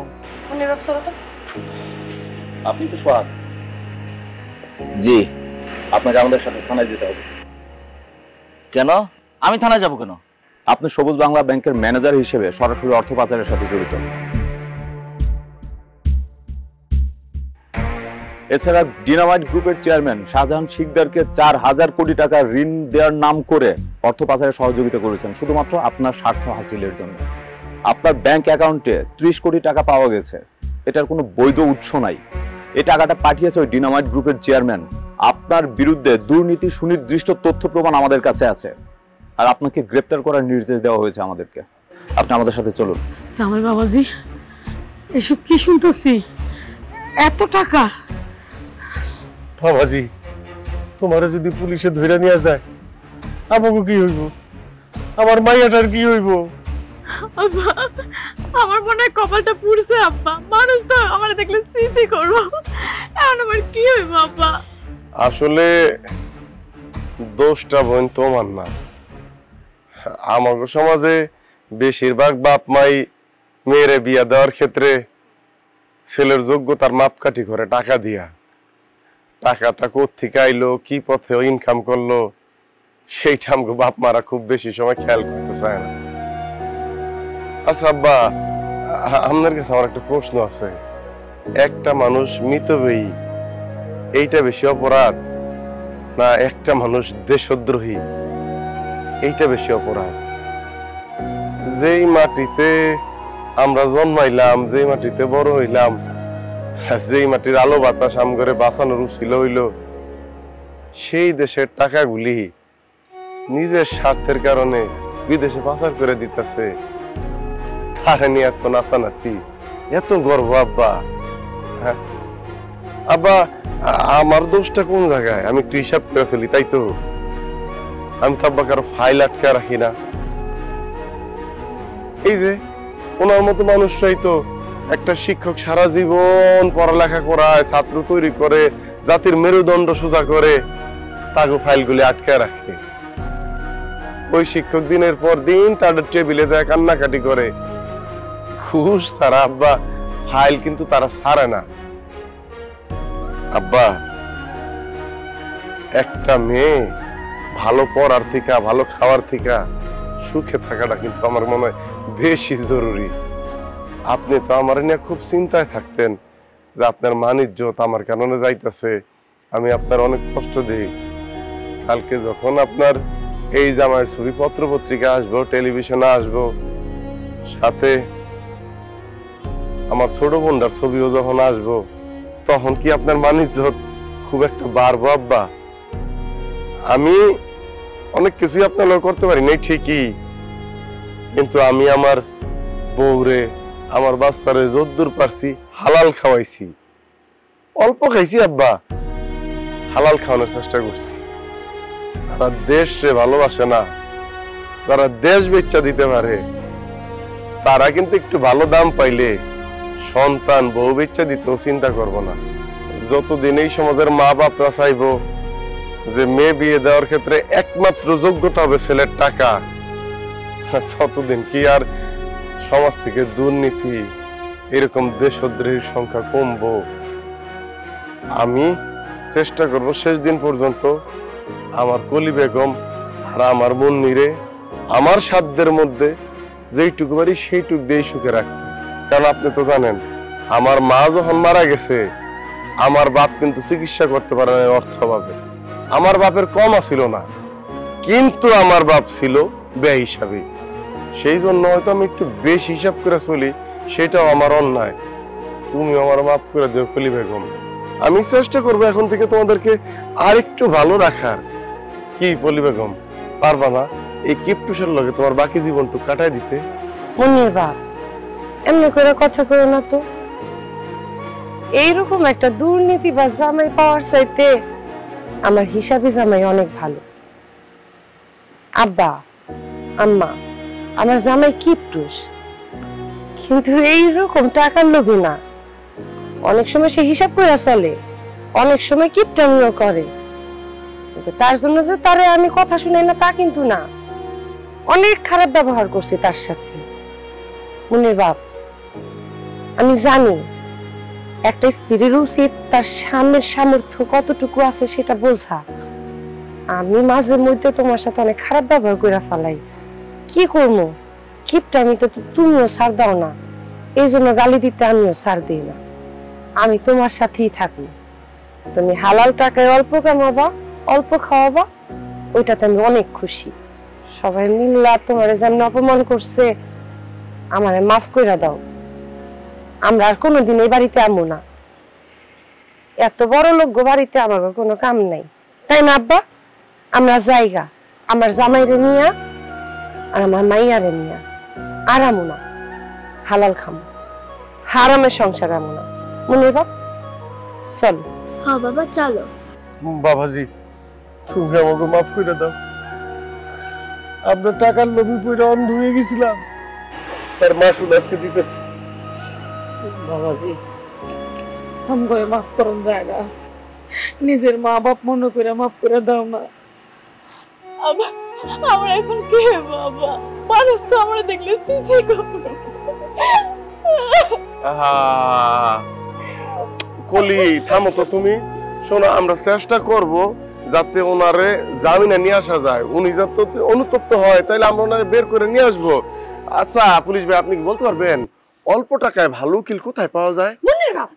আপনি তো সোহাগ? জি। আপনাকে আমাদের সাথে থানায় যেতে হবে। কেন? আমি থানায় যাব কেন? আপনি সবুজ বাংলা ব্যাংকের ম্যানেজার হিসেবে সরাসরি অর্থ পাচারের সাথে জড়িত। এছাড়া ডিনামাইট গ্রুপের চেয়ারম্যান শাহজাহান শিকদারকে 4,000 কোটি টাকা ঋণ দেওয়ার নাম করে অর্থ পাচারে সহযোগিতা করেছেন শুধুমাত্র আপনার স্বার্থ হাসিলের জন্য। আপনার ব্যাংক অ্যাকাউন্টে 30 কোটি টাকা পাওয়া গেছে। এটার কোনো বৈধ উৎস নাই। এই টাকাটা পাঠিয়েছে ওই ডিনামাইট গ্রুপের চেয়ারম্যান। আপনার বিরুদ্ধে দুর্নীতি সুনির্দিষ্ট তথ্য প্রমাণ আমাদের কাছে আছে, আর আপনাকে গ্রেপ্তার করার নির্দেশ দেওয়া হয়েছে আমাদেরকে। আপনি আমাদের সাথে চলুন। জামাই বাবাজি, এসব কি শুনতেছি? এত টাকা? বাবাজি, তোমারে যদি পুলিশে ধরে নিয়ে যায় আমাকে কি হইব? আমার মাইয়াটার কি হইব? আব্বা, আমার মনে হয় কপালটা পুড়ছে আব্বা। মানুষ তো আমার দেখলে সিসি করবো, এখন আমার কি হইব আব্বা? আসলে দোষটা বোন তোমার না। আমাদের সমাজে বেশিরভাগ বাপ মাই মেয়েরে বিয়া দেওয়ার ক্ষেত্রে ছেলের যোগ্যতার মাপকাঠি করে টাকা দিয়া। টাকাটা কোত্থেকে আইলো, কি পথে ইনকাম করলো, সেইটা আমাকে বাপ মারা খুব বেশি সময় খেয়াল করতে চায় না। আচ্ছা আব্বা, আপনার কাছে আমার একটা প্রশ্ন আছে। একটা মানুষ মিতব্যয়ী এইটা বেশি অপরাধ, না একটা মানুষ দেশদ্রোহী এইটা বেশি অপরাধ? যেই মাটিতে আমরা জন্মাইলাম, যেই মাটিতে বড় হইলাম, যেই মাটির আলো বাতাস আমগরে বাঁচানোর উচিল হইল, সেই দেশের টাকাগুলি নিজের স্বার্থের কারণে বিদেশে পাচার করে দিতেছে। তারা নিয়ে এত নাচানাচি, এত গর্ব আব্বা। হ্যাঁ আব্বা, আমার দোষটা কোন জায়গায়? আমি একটু হিসাব করে চলি, তাই তো? আমি তো আব্বা কারো ফাইল আটকে রাখি না। এই যে ওনার মতো মানুষরাই তো একটা শিক্ষক সারা জীবন পড়ালেখা করায়, ছাত্র তৈরি করে, জাতির মেরুদণ্ড সোজা করে, তাকে ফাইলগুলি আটকে রাখে। ওই শিক্ষক দিনের পর দিন তাদের টেবিলে যায় কান্নাকাটি করে। ঘুষ ছাড়া আব্বা ফাইল কিন্তু তারা ছাড়ে না। আব্বা, একটা মেয়ে ভালো পড়ার থেকে, ভালো খাওয়ার থেকে সুখে থাকাটা কিন্তু আমার মনে হয় বেশি জরুরি। আপনি তো আমার নিয়ে খুব চিন্তায় থাকতেন যে আপনার মান ইজ্জত আমার কারণে যাইতেছে, আমি আপনার অনেক কষ্ট দিই। কালকে যখন আপনার এই জামাইয়ের ছবি পত্র পত্রিকা আসবো, টেলিভিশনে আসবো, সাথে আমার ছোট বোনটার ছবিও যখন আসবো, তখন কি আপনার মান ইজ্জত খুব একটা বাড়বো আব্বা? আমি অনেক কিছুই আপনার করতে পারি নাই ঠিকই, কিন্তু আমি আমার বউরে, আমার বাচ্চারে যদ্দূর পারছি হালাল খাওয়াইছি। অল্প খাইছি আব্বা, হালাল খাওয়ানোর চেষ্টা করছি। যারা দেশে ভালোবাসে না, যারা দেশ বেচা দিতে পারে, তারা কিন্তু একটু ভালো দাম পাইলে সন্তান বউ বাচ্চা দিতেও চিন্তা করবো না। যতদিন এই সমাজের মা বাপরা চাইবো যে মেয়ে বিয়ে দেওয়ার ক্ষেত্রে একমাত্র যোগ্যতা হবে ছেলের টাকা, ততদিন কি আর সমাজ থেকে দুর্নীতি এরকম দেশদ্রোহীর সংখ্যা কমবো? আমি চেষ্টা করব শেষ দিন পর্যন্ত আমার কলি বেগম আর আমার মুন্নিরে আমার সাধ্যের মধ্যে যেইটুকু পারি সেইটুকু দিয়ে সুখে রাখতে। কারণ আপনি তো জানেন আমার মা যখন মারা গেছে আমার বাপ কিন্তু চিকিৎসা করতে পারে না অর্থ অভাবে। আমার বাপের কম ছিল না, কিন্তু আমার বাপ ছিল ব্যয় হিসাবে, সেই জন্য হয়তো আমি একটু বেশি হিসাব করে চলি, সেটাও আমার অন্যায়। তুমি আমার মাফ করে দিও কলি বেগম। আমি চেষ্টা করবো এখন থেকে তোমাদেরকে আর একটু ভালো রাখার। কি কলি বেগম, পারবা না এই কিপটুসের লগে তোমার বাকি জীবনটুকু কাটাই দিতে? মুন্নির বাপ এমনি করে কথা কইও না তো। এইরকম একটা দুর্নীতি বা জামাই পাওয়ার চাইতে আমার হিসাবি জামাই অনেক ভালো। আব্বা আম্মা, আমার জামাই কিপটুস, কিন্তু এইরকম টাকার লোভী না। অনেক সময় সে হিসাব করে চলে, অনেক সময় কিপটামিও করে। কিন্তু তার জন্য যে তারে আমি কথা শুনাই না তা কিন্তু না, অনেক খারাপ ব্যবহার করছি তার সাথে। মুন্নির বাপ, আমি জানি একটা স্ত্রীর উচিত তার স্বামীর সামর্থ্য কতটুকু আছে সেটা বোঝা। আমি মাঝে মধ্যে তোমার সাথে অনেক খারাপ ব্যবহার করে ফেলাই, কি করবো? কিপটামি তো তুমিও ছাড় দাও না, এই জন্য গালি দিতে আমিও ছাড় দিই না। আমি তোমার সাথেই থাকি, তুমি হালাল টাকায় অল্প কামাবা অল্প খাওয়াবা, ওইটাতে আমি অনেক খুশি। সবাই মিল্লা তোমার যেমন অপমান করছে আমারে মাফ করে দাও। আমরা আর কোনোদিন এই বাড়িতে আমো না, এত বড় লোক বাড়িতে আমাকে কোনো কাম নাই, তাই না আব্বা? আমরা জায়গা আমার জামাইরে নিয়া আর আমার মাইয়ারে নিয়া আরামো না, হালাল খামো, হারামের সংসার আমো না। মনে বাপ চল। হ্যাঁ বাবা চলো। বাবাজি তুমি আমাকে মাফ করে দাও, আপনার টাকার লোভী পড়ে অন্ধ হয়ে গেছিলাম, তার মাসুল আজকে দিতেছি। বাবাজি আমাকে মাফ করুন জায়গা, নিজের মা বাপ মনে করে মাফ করে দাও না। আমরা এখন কে বাবা? মানুষ তো আমরা দেখলে সিসি করবে। কলি থামো তো তুমি। শোনো, আমরা চেষ্টা করব যাতে ওনারে জামিনে নিয়ে আসা যায়। উনি যাতে অনুতপ্ত হয় তাহলে আমরা ওনারে বের করে নিয়ে আসবো। আচ্ছা পুলিশ ভাই, আপনি কি বলতে পারবেন অল্প টাকায় ভালো উকিল কোথায় পাওয়া যায়? মুন্নির বাপ